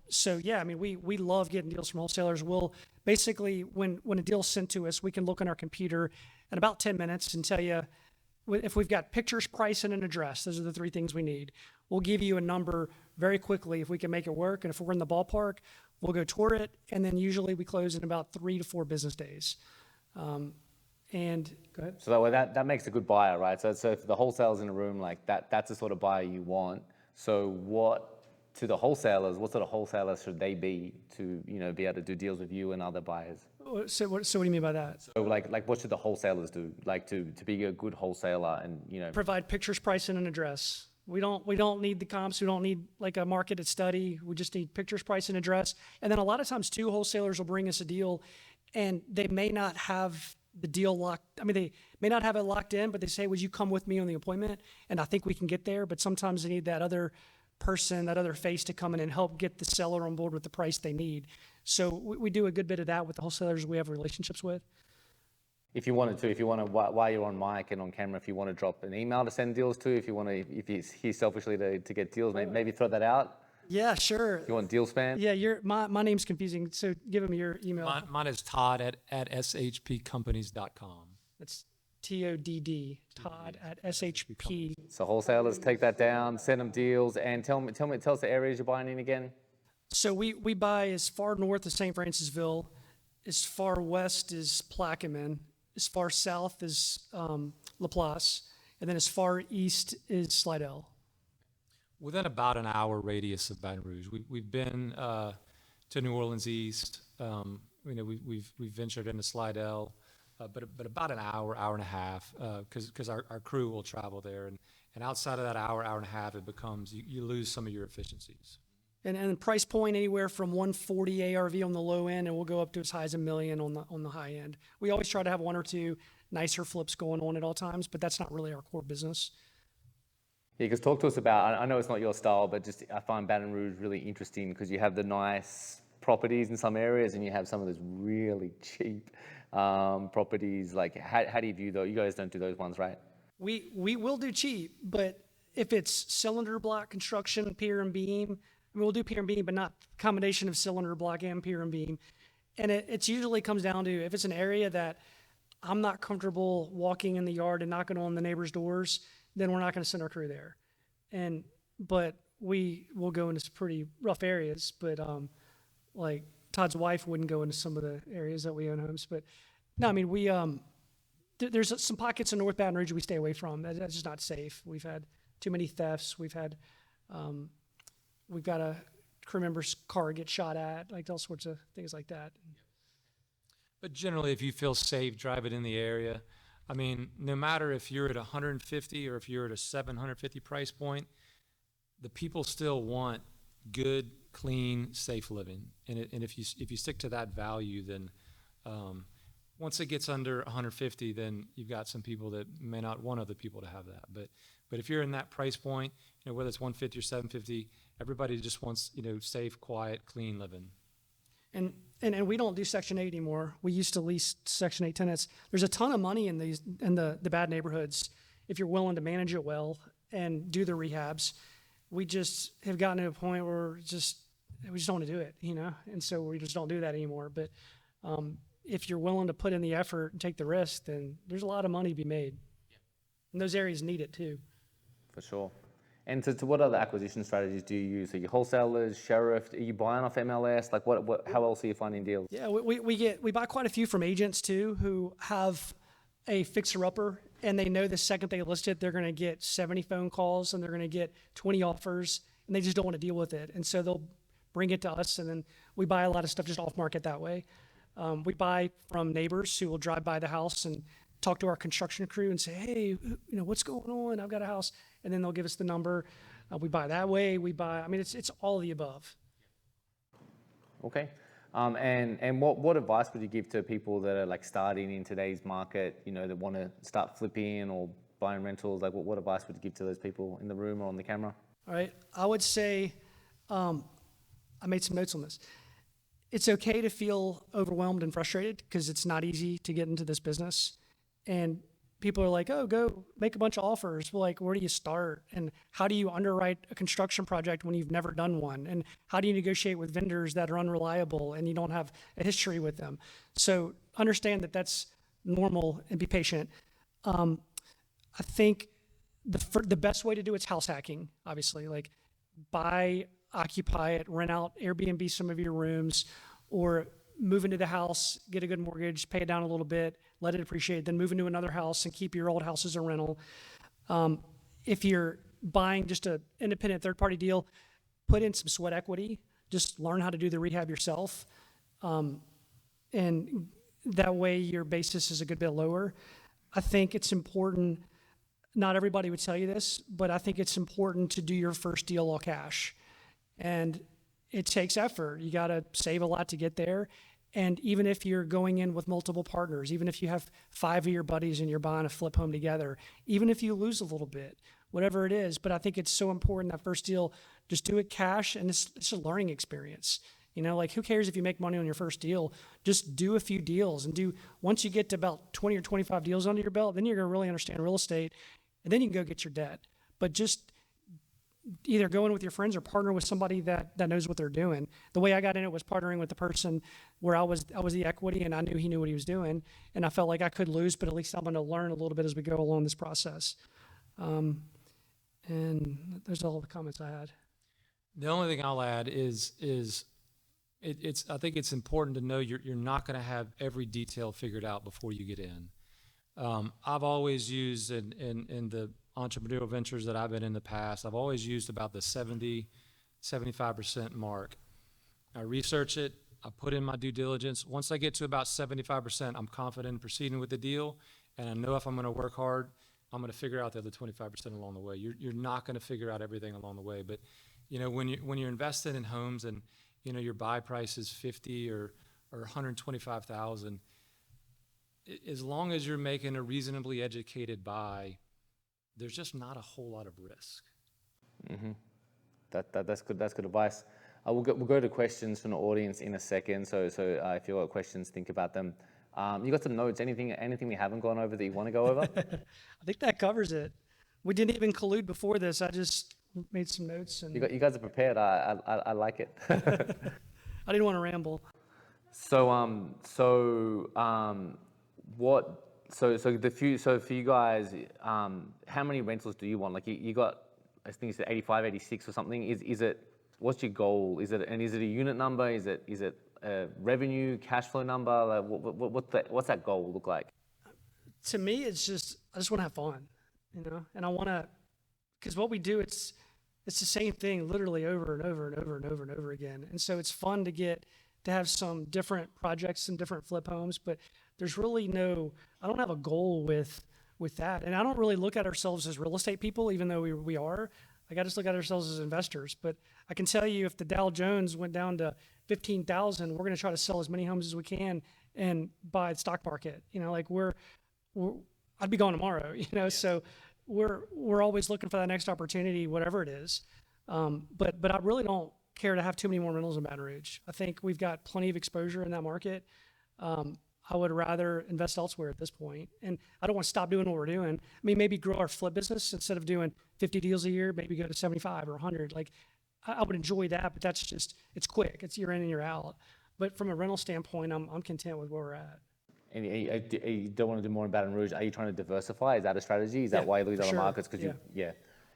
So yeah, I mean, we love getting deals from wholesalers. We'll basically, when a deal's sent to us, we can look on our computer in about 10 minutes and tell you if we've got pictures, price, and an address. Those are the three things we need. We'll give you a number very quickly if we can make it work. And if we're in the ballpark, we'll go toward it. And then usually we close in about 3 to 4 business days. And go ahead.
So that makes a good buyer, right? So if the wholesaler's in a room that's the sort of buyer you want. So what sort of wholesalers should they be to, be able to do deals with you and other buyers?
So what do you mean by that?
So what should the wholesalers do? To be a good wholesaler and,
Provide pictures, price, and an address. We don't need the comps. We don't need a marketed study. We just need pictures, price, and address. And then a lot of times too, wholesalers will bring us a deal and they may not have the deal locked. I mean, they may not have it locked in, but they say, would you come with me on the appointment? And I think we can get there, but sometimes they need that other person, that other face to come in and help get the seller on board with the price they need. So we do a good bit of that with the wholesalers we have relationships with.
If you want to, while you're on mic and on camera, if you want to drop an email to send deals to, if he's here selfishly to get deals, maybe throw that out.
Yeah, sure.
If you want deal spam?
Yeah, my name's confusing, so give him your email.
Mine is Todd at SHPCompanies.com.
That's TODD, Todd at SHP.
So wholesalers, take that down, send them deals, and tell us the areas you're buying in again.
So we buy as far north as St. Francisville, as far west as Plaquemine, as far south as Laplace, and then as far east as Slidell.
Within about an hour radius of Baton Rouge. We've been to New Orleans East. We've ventured into Slidell, but about an hour and a half, because our crew will travel there. And outside of that hour and a half, it becomes, you lose some of your efficiencies.
And price point anywhere from 140 ARV on the low end, and we'll go up to as high as $1 million on the high end. We always try to have one or two nicer flips going on at all times, but that's not really our core business.
Yeah, because talk to us about, I know it's not your style, but just I find Baton Rouge really interesting because you have the nice properties in some areas and you have some of those really cheap properties. How do you view those? You guys don't do those ones, right?
We will do cheap, but if it's cylinder block construction, pier and beam, we'll do pier and beam, but not combination of cylinder block and pier and beam. And it usually comes down to if it's an area that I'm not comfortable walking in the yard and knocking on the neighbor's doors, then we're not going to send our crew there. But we will go into some pretty rough areas, but like Todd's wife wouldn't go into some of the areas that we own homes. But no, I mean, we there's some pockets in North Baton Rouge we stay away from. That's just not safe. We've had too many thefts. We've got a crew member's car get shot at, like all sorts of things like that.
But generally, if you feel safe, drive it in the area. I mean, no matter if you're at 150 or if you're at a 750 price point, the people still want good, clean, safe living. And if you stick to that value, then once it gets under 150, then you've got some people that may not want other people to have that. But if you're in that price point, whether it's 150 or 750, everybody just wants safe, quiet, clean living.
And we don't do Section 8 anymore. We used to lease Section 8 tenants. There's a ton of money in the bad neighborhoods if you're willing to manage it well and do the rehabs. We just have gotten to a point where we just don't want to do it, and so we just don't do that anymore. But if you're willing to put in the effort and take the risk, then there's a lot of money to be made. And those areas need it too.
For sure. And to what other acquisition strategies do you use? Are you wholesalers, sheriff? Are you buying off MLS? Like how else are you finding deals?
Yeah, we buy quite a few from agents too who have a fixer-upper, and they know the second they list it, they're going to get 70 phone calls and they're going to get 20 offers, and they just don't want to deal with it. And so they'll bring it to us, and then we buy a lot of stuff just off market that way. We buy from neighbors who will drive by the house and talk to our construction crew and say, hey, what's going on? I've got a house. And then they'll give us the number. We buy that way. It's all of the above.
Okay. And what advice would you give to people that are like starting in today's market, that want to start flipping or buying rentals? Like what advice would you give to those people in the room or on the camera?
All right. I would say, I made some notes on this. It's okay to feel overwhelmed and frustrated because it's not easy to get into this business. And people are like, oh, go make a bunch of offers. Well, like, where do you start? And how do you underwrite a construction project when you've never done one? And how do you negotiate with vendors that are unreliable and you don't have a history with them? So understand that that's normal and be patient. I think the best way to do it's house hacking, obviously. Like, buy, occupy it, rent out, Airbnb some of your rooms, or move into the house, get a good mortgage, pay it down a little bit, let it appreciate, then move into another house and keep your old house as a rental. If you're buying just an independent third-party deal, put in some sweat equity. Just learn how to do the rehab yourself. And that way your basis is a good bit lower. I think it's important, not everybody would tell you this, but I think it's important to do your first deal all cash. And it takes effort. You got to save a lot to get there. And even if you're going in with multiple partners, even if you have 5 of your buddies and you're buying a flip home together, even if you lose a little bit, whatever it is, but I think it's so important that first deal, just do it cash, and it's a learning experience. Like, who cares if you make money on your first deal? Just do a few deals, and once you get to about 20 or 25 deals under your belt, then you're going to really understand real estate, and then you can go get your debt. But just either go in with your friends or partner with somebody that knows what they're doing. The way I got in it was partnering with the person where I was the equity, and I knew he knew what he was doing, and I felt like I could lose, but at least I'm going to learn a little bit as we go along this process. And there's all the comments I had.
The only thing I'll add is I think it's important to know you're not going to have every detail figured out before you get in. I've always used in the entrepreneurial ventures that I've been in the past, I've always used about the 75% mark. I research it, I put in my due diligence. Once I get to about 75%, I'm confident in proceeding with the deal, and I know if I'm going to work hard, I'm going to figure out the other 25% along the way. You're not going to figure out everything along the way, but when you're invested in homes and your buy price is $50 or $125,000, as long as you're making a reasonably educated buy, there's just not a whole lot of risk.
Mm-hmm. That's good. That's good advice. We'll go to questions from the audience in a second. So if you've got questions, think about them. You got some notes? Anything we haven't gone over that you want to go over?
I think that covers it. We didn't even collude before this. I just made some notes. And
you guys are prepared. I like it.
I didn't want to ramble.
So for you guys, how many rentals do you want? Like you got, I think you said 85, 86 or something. Is it, what's your goal? Is it a unit number? Is it a revenue, cash flow number? Like what's that goal look like?
To me, it's just, I just want to have fun, and I want to, because what we do, it's the same thing literally over and over and over and over and over again. And so it's fun to have some different projects, some different flip homes, but there's really I don't have a goal with that. And I don't really look at ourselves as real estate people, even though we are. Like, I just look at ourselves as investors. But I can tell you, if the Dow Jones went down to 15,000, we're going to try to sell as many homes as we can and buy the stock market. I'd be gone tomorrow, Yeah. So we're always looking for that next opportunity, whatever it is. But I really don't care to have too many more rentals in Baton Rouge. I think we've got plenty of exposure in that market. I would rather invest elsewhere at this point. And I don't want to stop doing what we're doing. I mean, maybe grow our flip business instead of doing 50 deals a year, maybe go to 75 or 100. Like, I would enjoy that, but that's just, it's quick. It's you're in and you're out. But from a rental standpoint, I'm content with where we're at.
And you don't want to do more in Baton Rouge. Are you trying to diversify? Is that a strategy? Is that why you look at other
sure.
markets? Because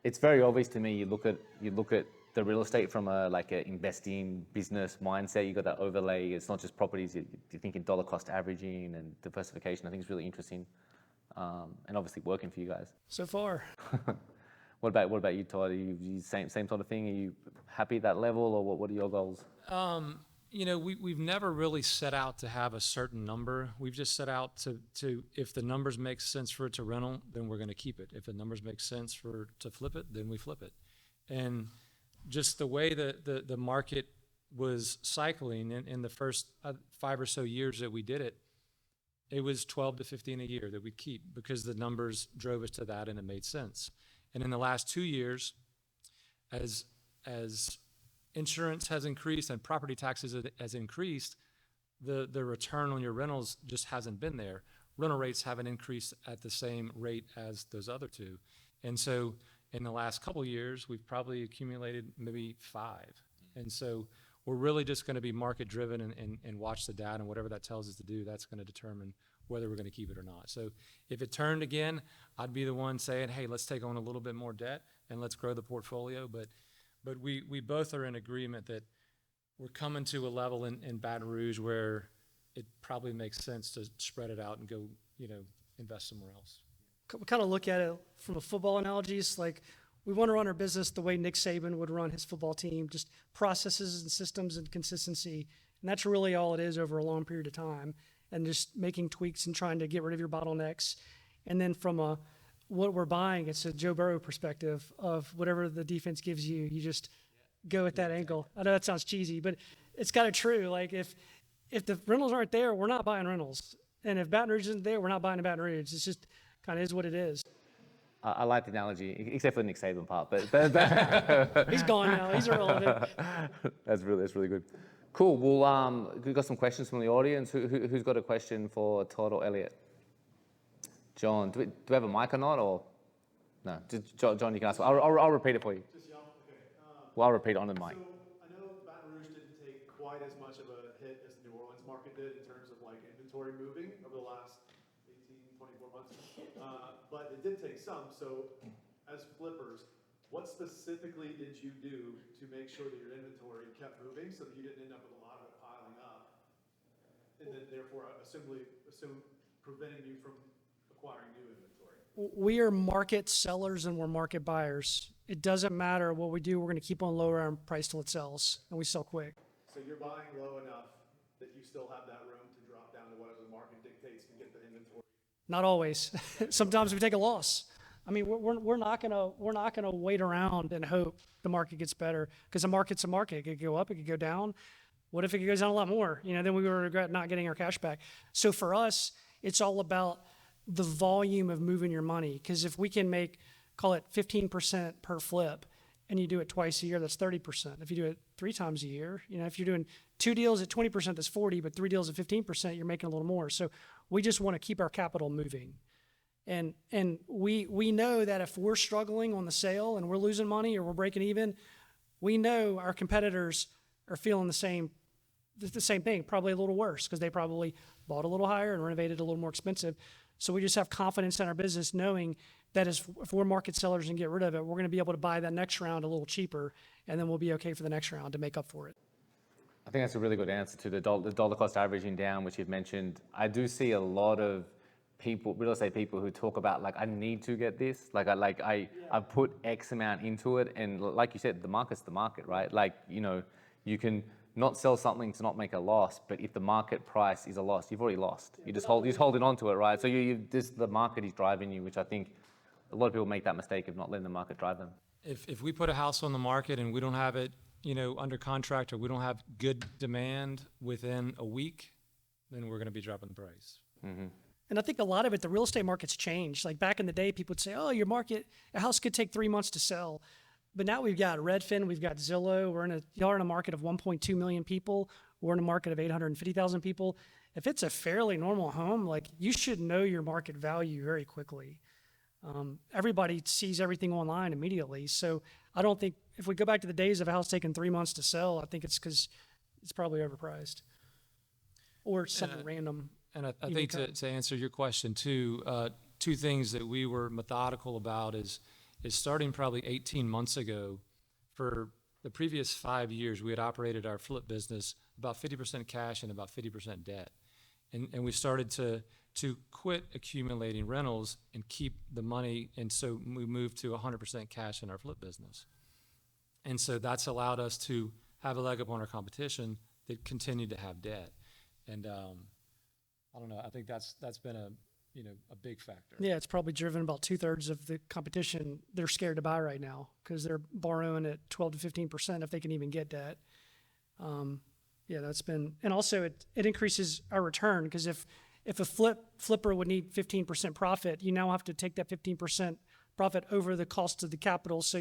it's very obvious to me. You look at the real estate from a investing business mindset. You got that overlay. It's not just properties. You're thinking dollar cost averaging and diversification. I think it's really interesting, and obviously working for you guys.
So far.
What about you, Todd? Are you same sort of thing? Are you happy at that level, or what are your goals?
We've never really set out to have a certain number. We've just set out to if the numbers make sense for it to rental, then we're going to keep it. If the numbers make sense to flip it, then we flip it. And just the way the market was cycling in the first 5 or so years that we did it, it was 12 to 15 a year that we'd keep because the numbers drove us to that and it made sense. And in the last 2 years, as insurance has increased and property taxes has increased, the return on your rentals just hasn't been there. Rental rates haven't increased at the same rate as those other two. And so in the last couple of years, we've probably accumulated maybe 5. And so we're really just going to be market driven and watch the data, and whatever that tells us to do, that's going to determine whether we're going to keep it or not. So if it turned again, I'd be the one saying, hey, let's take on a little bit more debt and let's grow the portfolio. But we both are in agreement that we're coming to a level in Baton Rouge where it probably makes sense to spread it out and go, invest somewhere else.
We kind of look at it from a football analogies. Like, we want to run our business the way Nick Saban would run his football team, just processes and systems and consistency. And that's really all it is over a long period of time. And just making tweaks and trying to get rid of your bottlenecks. And then from what we're buying, it's a Joe Burrow perspective of whatever the defense gives you, you just go at that angle. I know that sounds cheesy, but it's kind of true. Like, if the rentals aren't there, we're not buying rentals. And if Baton Rouge isn't there, we're not buying a Baton Rouge. It's just kind of is what it is.
I like the analogy, except for the Nick Saban part. But
He's gone now. He's irrelevant.
That's really good. Cool. Well, we've got some questions from the audience. Who's got a question for Todd or Elliot? John, do we have a mic or not? Or no? Just, John, you can ask. I'll repeat it for you.
Just yell? Okay.
Well, I'll repeat it on the mic.
So I know Baton Rouge didn't take quite as much of a hit as the New Orleans market did in terms of inventory moving over the last 18, 24 months. But it did take some. So as flippers, what specifically did you do to make sure that your inventory kept moving so that you didn't end up with a lot of it piling up, and then therefore preventing you from acquiring new inventory?
We are market sellers and we're market buyers. It doesn't matter what we do. We're going to keep on lowering our price till it sells, and we sell quick.
So you're buying low enough that you still have that room to drop down to whatever the market dictates and get the inventory?
Not always. Sometimes we take a loss. I mean, we're not gonna wait around and hope the market gets better, because the market's a market. It could go up, it could go down. What if it goes down a lot more? Then we would regret not getting our cash back. So for us, it's all about the volume of moving your money. Because if we can make, call it 15% per flip, and you do it twice a year, that's 30%. If you do it 3 times a year, if you're doing 2 deals at 20%, that's 40, but 3 deals at 15%, you're making a little more. So we just want to keep our capital moving. And we know that if we're struggling on the sale and we're losing money or we're breaking even, we know our competitors are feeling the same thing, probably a little worse, because they probably bought a little higher and renovated a little more expensive. So we just have confidence in our business, knowing that if we're market sellers and get rid of it, we're going to be able to buy that next round a little cheaper, and then we'll be okay for the next round to make up for it.
I think that's a really good answer to the dollar cost averaging down, which you've mentioned. I do see a lot of people, real estate people, who talk about I need to get this. I've put X amount into it, and like you said, the market's the market, right? You can not sell something to not make a loss, but if the market price is a loss, you've already lost. You're just holding on to it, right? So the market is driving you, which I think a lot of people make that mistake of not letting the market drive them.
If we put a house on the market and we don't have it, under contract, or we don't have good demand within a week, then we're going to be dropping the price.
Mm-hmm.
And I think a lot of it, the real estate market's changed. Like back in the day, people would say, oh, a house could take 3 months to sell. But now we've got Redfin, we've got Zillow. Y'all are in a market of 1.2 million people. We're in a market of 850,000 people. If it's a fairly normal home, like you should know your market value very quickly. Everybody sees everything online immediately. So I don't think, if we go back to the days of a house taking 3 months to sell, I think it's because it's probably overpriced or something random.
And I think to answer your question too, two things that we were methodical about is starting probably 18 months ago. For the previous 5 years, we had operated our flip business about 50% cash and about 50% debt. And we started to quit accumulating rentals and keep the money. And so we moved to 100% cash in our flip business. And so that's allowed us to have a leg up on our competition that continued to have debt. And I don't know, I think that's been a big factor.
Yeah, it's probably driven about 2/3 of the competition. They're scared to buy right now because they're borrowing at 12 to 15% if they can even get debt. Yeah, that's been, and also it increases our return because if a flipper would need 15% profit, you now have to take that 15% profit over the cost of the capital. So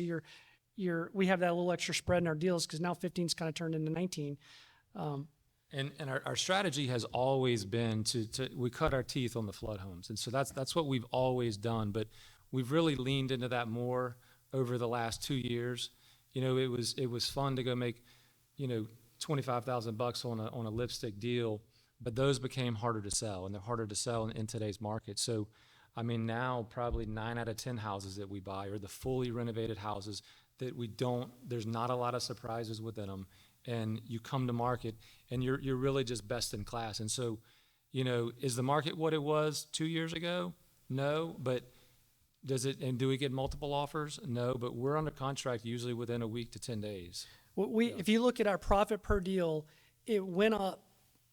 we have that little extra spread in our deals because now 15's kind of turned into 19.
And our strategy has always been we cut our teeth on the flood homes. And so that's what we've always done, but we've really leaned into that more over the last 2 years. It was fun to go make, $25,000 on a lipstick deal, but those became harder to sell, and they're harder to sell in today's market. So, I mean, now probably 9 out of 10 houses that we buy are the fully renovated houses that there's not a lot of surprises within them. And you come to market and you're really just best in class. And so, is the market what it was 2 years ago? No, but do we get multiple offers? No, but we're under contract usually within a week to 10 days.
If you look at our profit per deal, it went up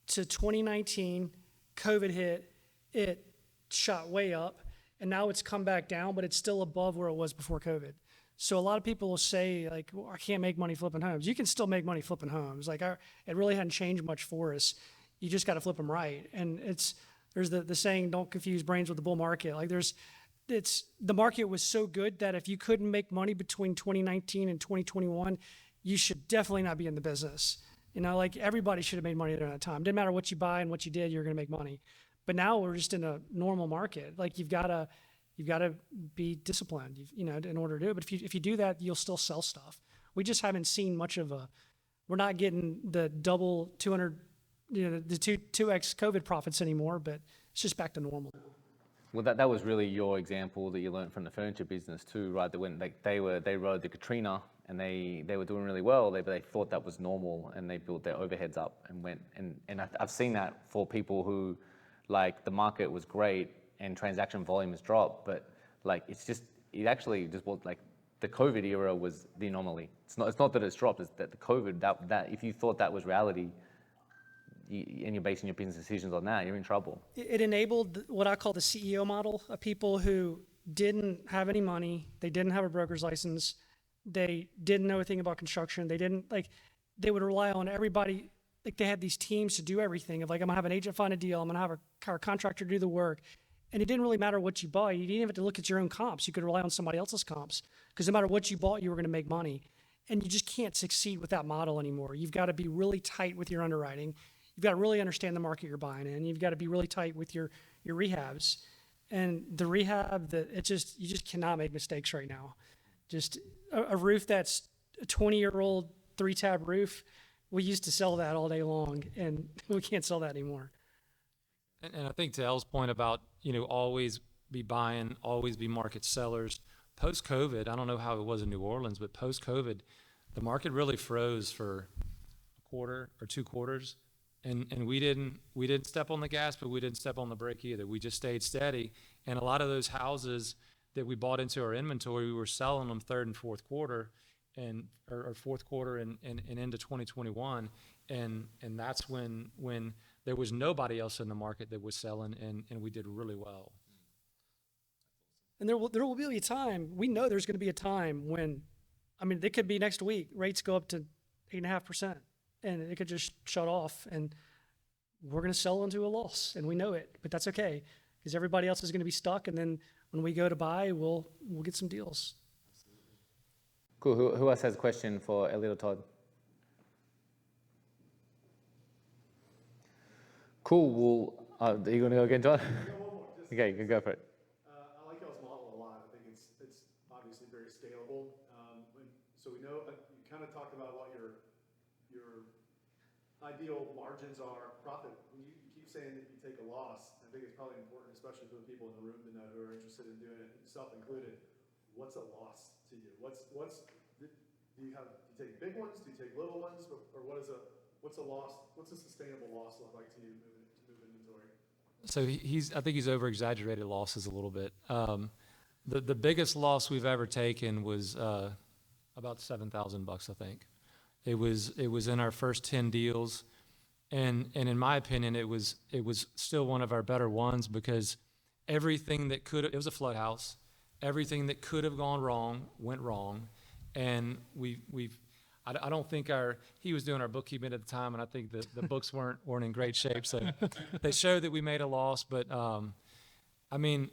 to 2019, COVID hit, it shot way up, and now it's come back down, but it's still above where it was before COVID. So a lot of people will say, like, well, I can't make money flipping homes. You can still make money flipping homes. Like, it really hadn't changed much for us. You just got to flip them right. And there's the saying, don't confuse brains with the bull market. Like, the market was so good that if you couldn't make money between 2019 and 2021, you should definitely not be in the business. Like everybody should have made money during that time. Didn't matter what you buy and what you did, you're going to make money. But now we're just in a normal market. Like you've got to be disciplined, in order to do it. But if you do that, you'll still sell stuff. We just haven't seen much we're not getting the double 200, the 2x COVID profits anymore, but it's just back to normal.
Well, that was really your example that you learned from the furniture business too, right? That when they rode the Katrina and they were doing really well, they thought that was normal and they built their overheads up and went, and I've seen that for people who, like, the market was great and transaction volume has dropped, but like it actually just was like the COVID era was the anomaly. It's not that it's dropped, it's that the COVID, that if you thought that was reality, and you're basing your business decisions on that, you're in trouble.
It enabled what I call the CEO model of people who didn't have any money, they didn't have a broker's license, they didn't know anything about construction, they would rely on everybody. Like they had these teams to do everything of like, I'm gonna have an agent find a deal, I'm gonna have a contractor do the work. And it didn't really matter what you bought. You didn't even have to look at your own comps. You could rely on somebody else's comps because no matter what you bought, you were gonna make money. And you just can't succeed with that model anymore. You've got to be really tight with your underwriting. You've got to really understand the market you're buying in. You've got to be really tight with your rehabs. And the rehab, you just cannot make mistakes right now. Just a roof that's a 20-year-old 3-tab roof, we used to sell that all day long, and we can't sell that anymore.
And I think to El's point about, always be buying, always be market sellers, post-COVID, I don't know how it was in New Orleans, but post-COVID, the market really froze for a quarter or 2 quarters. And we didn't step on the gas, but we didn't step on the brake either. We just stayed steady. And a lot of those houses that we bought into our inventory, we were selling them third and fourth quarter, or fourth quarter and into 2021. And that's when there was nobody else in the market that was selling, and we did really well.
And there will be a time, we know there's going to be a time when, it could be next week, rates go up to 8.5%. And it could just shut off, and we're going to sell into a loss, and we know it. But that's okay, because everybody else is going to be stuck, and then when we go to buy, we'll get some deals.
Cool. Who else has a question for Elliot or Todd? Cool. Well, are you going to go again, Todd? Okay, you can go for it.
I like y'all's model a lot. I think it's obviously very scalable. So we know, you kind of talked about what your ideal margins are, profit. When you keep saying that you take a loss, I think it's probably important, especially for the people in the room to know who are interested in doing it, self included. What's a loss to you? Do you take big ones? Do you take little ones? Or what's a loss? What's a sustainable loss look like to you to move inventory?
So I think he's over exaggerated losses a little bit. The biggest loss we've ever taken was about $7,000, I think. It was in our first 10 deals, and in my opinion, it was still one of our better ones because everything that it was a flood house. Everything that could have gone wrong went wrong, and I don't think he was doing our bookkeeping at the time, and I think the books weren't in great shape, so they showed that we made a loss. But I mean,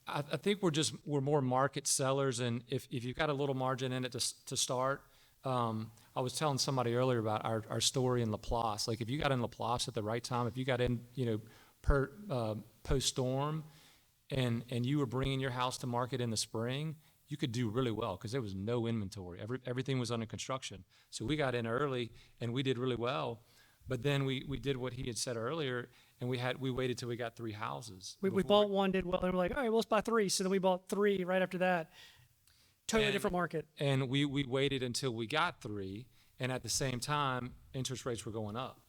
I think we're more market sellers, and if you've got a little margin in it to start. I was telling somebody earlier about our story in Laplace. Like if you got in Laplace at the right time, if you got in, post storm, and you were bringing your house to market in the spring, you could do really well because there was no inventory. Everything was under construction. So we got in early and we did really well. But then we did what he had said earlier, and we waited till we got 3 houses.
We bought one, did well. They were like, all right, well, let's buy 3. So then we bought 3 right after that. Totally different market.
And we waited until we got 3, and at the same time, interest rates were going up.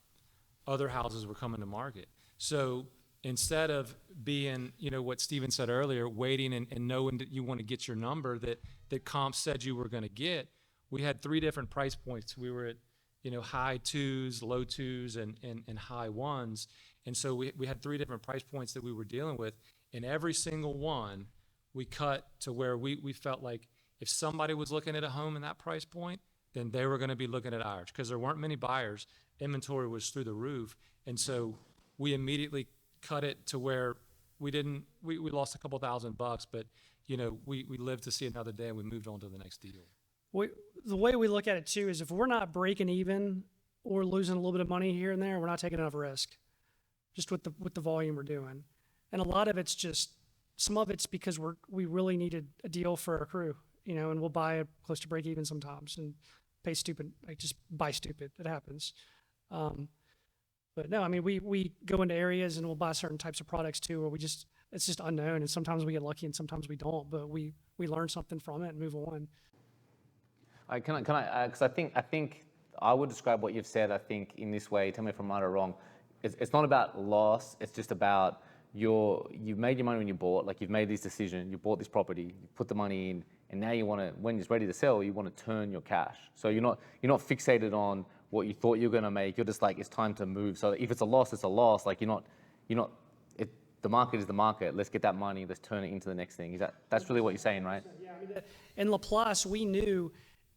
Other houses were coming to market. So instead of being, what Steven said earlier, waiting and knowing that you want to get your number that comp said you were going to get, we had 3 different price points. We were at, high 2s, low 2s, and high 1s. And so we had 3 different price points that we were dealing with. And every single one, we cut to where we felt like if somebody was looking at a home in that price point, then they were going to be looking at ours because there weren't many buyers. Inventory was through the roof. And so we immediately cut it to where we lost a couple $1,000, but we lived to see another day and we moved on to the next deal.
The way we look at it too is if we're not breaking even or losing a little bit of money here and there, we're not taking enough risk just with the volume we're doing. And a lot of it's just, some of it's because we really needed a deal for our crew, and we'll buy it close to break even sometimes and pay stupid, just buy stupid. It happens. But no, I mean, we go into areas and we'll buy certain types of products too, where it's just unknown. And sometimes we get lucky and sometimes we don't, but we learn something from it and move on.
Can I? Because I think I would describe what you've said. I think in this way. Tell me if I'm right or wrong. It's not about loss. It's just about you've made your money when you bought. Like you've made this decision. You bought this property. You put the money in, and now you want to. When it's ready to sell, you want to turn your cash. So you're not fixated on what you thought you were going to make. You're just like, it's time to move. So if it's a loss, it's a loss. Like the market is the market. Let's get that money. Let's turn it into the next thing. That's really what you're saying, right?
Yeah. I mean, in Laplace, we knew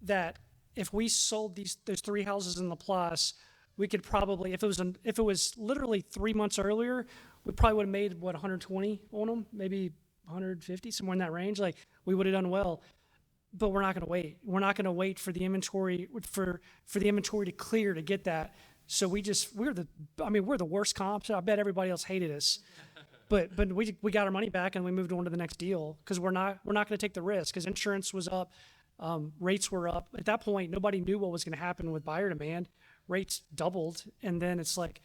that if we sold those 3 houses in Laplace, we could probably, if it was literally 3 months earlier, we probably would have made 120 on them, maybe 150, somewhere in that range. Like we would have done well. But we're not going to wait. We're not going to wait for the inventory for the inventory to clear to get that. So we're the worst comps. I bet everybody else hated us. But we got our money back and we moved on to the next deal because we're not going to take the risk because insurance was up, rates were up. At that point, nobody knew what was going to happen with buyer demand. Rates doubled, and then it's like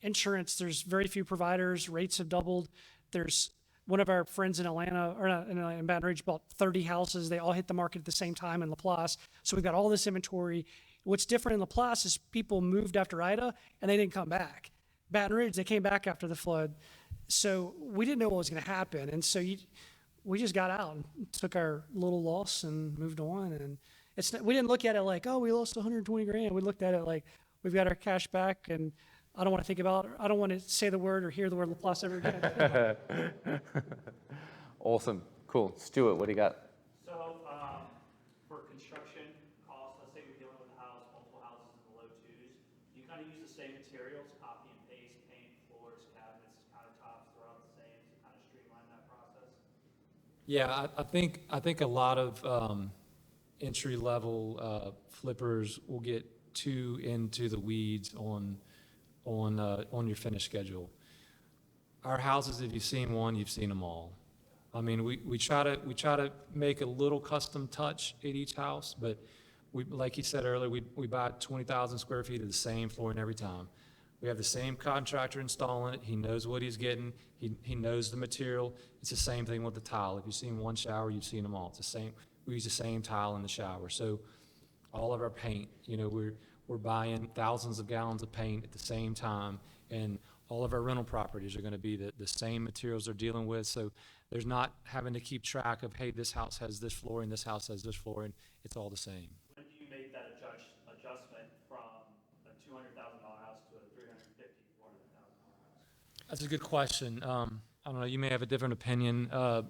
insurance. There's very few providers. Rates have doubled. There's one of our friends in Atlanta, or in Baton Rouge, bought 30 houses. They all hit the market at the same time in Laplace. So we've got all this inventory. What's different in Laplace is people moved after Ida, and they didn't come back. Baton Rouge, they came back after the flood. So we didn't know what was going to happen. And so we just got out and took our little loss and moved on. And we didn't look at it like, oh, we lost 120 grand. We looked at it like we've got our cash back, and I don't want to say the word or hear the word Laplace ever again.
Awesome. Cool. Stuart, what do you got?
So for construction costs, let's say you're dealing with a house, multiple houses in the low 2s, you kind of use the same materials, copy and paste, paint, floors, cabinets, countertops, throughout the same to kind of streamline that process?
Yeah, I think a lot of entry-level flippers will get too into the weeds on your finish schedule. Our houses, if you've seen one, you've seen them all. I mean, we try to make a little custom touch at each house, but like you said earlier, we buy 20,000 square feet of the same flooring every time. We have the same contractor installing it. He knows what he's getting. He knows the material. It's the same thing with the tile. If you've seen one shower, you've seen them all. It's the same. We use the same tile in the shower. So all of our paint, we're buying thousands of gallons of paint at the same time, and all of our rental properties are going to be the same materials they're dealing with. So there's not having to keep track of, hey, this house has this flooring, this house has this flooring. It's all the same.
When do you make that adjustment from a $200,000 house to a $350,000, $400,000 house?
That's a good question. I don't know. You may have a different opinion. I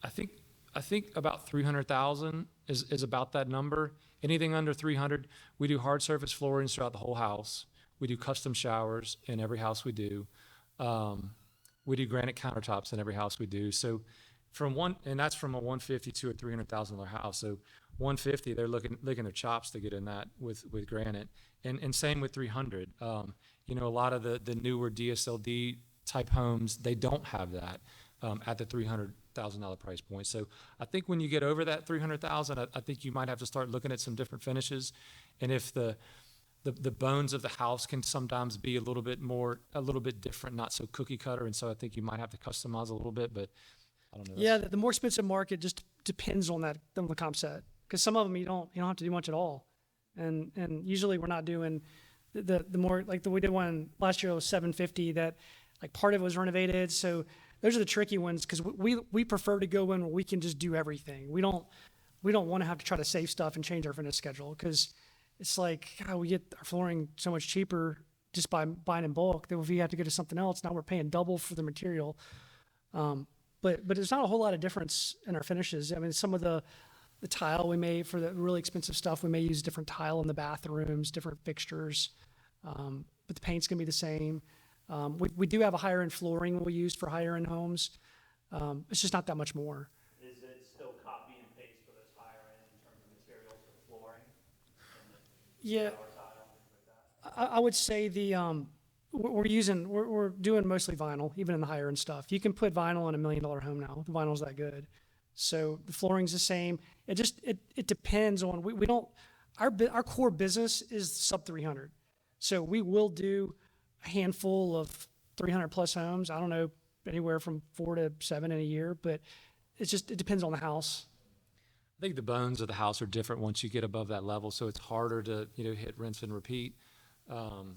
think about 300,000 is about that number. Anything under 300, we do hard surface floorings throughout the whole house. We do custom showers in every house we do. We do granite countertops in every house we do. So and that's from a 150 to a $300,000 house. So 150, they're licking their chops to get in that with granite. And same with 300. A lot of the newer DSLD type homes, they don't have that at the $300,000 price point. So I think when you get over that 300,000, I think you might have to start looking at some different finishes. And if the bones of the house can sometimes be a little bit different, not so cookie cutter. And so I think you might have to customize a little bit, but I don't know.
Yeah, the more expensive market just depends on that, on the comp set. Because some of them you don't have to do much at all. And usually we're not doing the more, like we did one last year was 750 that like part of it was renovated. So those are the tricky ones because we prefer to go in where we can just do everything. We don't want to have to try to save stuff and change our finish schedule because it's like, God, we get our flooring so much cheaper just by buying in bulk that if we have to go to something else, now we're paying double for the material. But there's not a whole lot of difference in our finishes. I mean, some of the tile we may, for the really expensive stuff, we may use different tile in the bathrooms, different fixtures, but the paint's gonna be the same. We do have a higher end flooring we use for higher end homes. It's just not that much more.
Is it still copy and paste for those higher end in terms of materials for flooring?
Yeah,
Shower tile, things like that?
I would say we're doing mostly vinyl, even in the higher end stuff. You can put vinyl in $1 million home now. The vinyl's that good. So the flooring's the same. It depends on, our core business is sub 300. So we will do a handful of 300 plus homes. I don't know, anywhere from 4 to 7 in a year, but it depends on the house.
I think the bones of the house are different once you get above that level. So it's harder to, hit rinse and repeat. And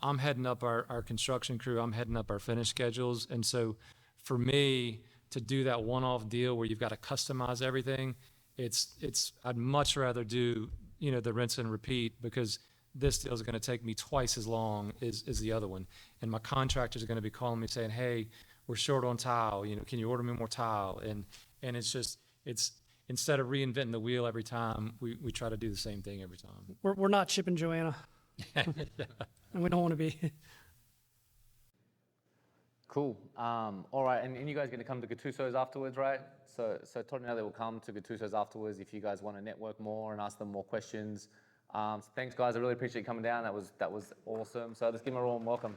I'm heading up our construction crew. I'm heading up our finish schedules. And so for me to do that one-off deal where you've got to customize everything, I'd much rather do, the rinse and repeat because this deal is going to take me twice as long as the other one. And my contractors are going to be calling me saying, hey, we're short on tile, can you order me more tile? And it's instead of reinventing the wheel every time, we try to do the same thing every time.
We're not Chip and Joanna. And we don't want to be.
Cool. All right, and you guys going to come to Gattuso's afterwards, right? So Todd and Elliot will come to Gattuso's afterwards if you guys want to network more and ask them more questions. So thanks, guys. I really appreciate you coming down. That was awesome. So let's give them a warm welcome.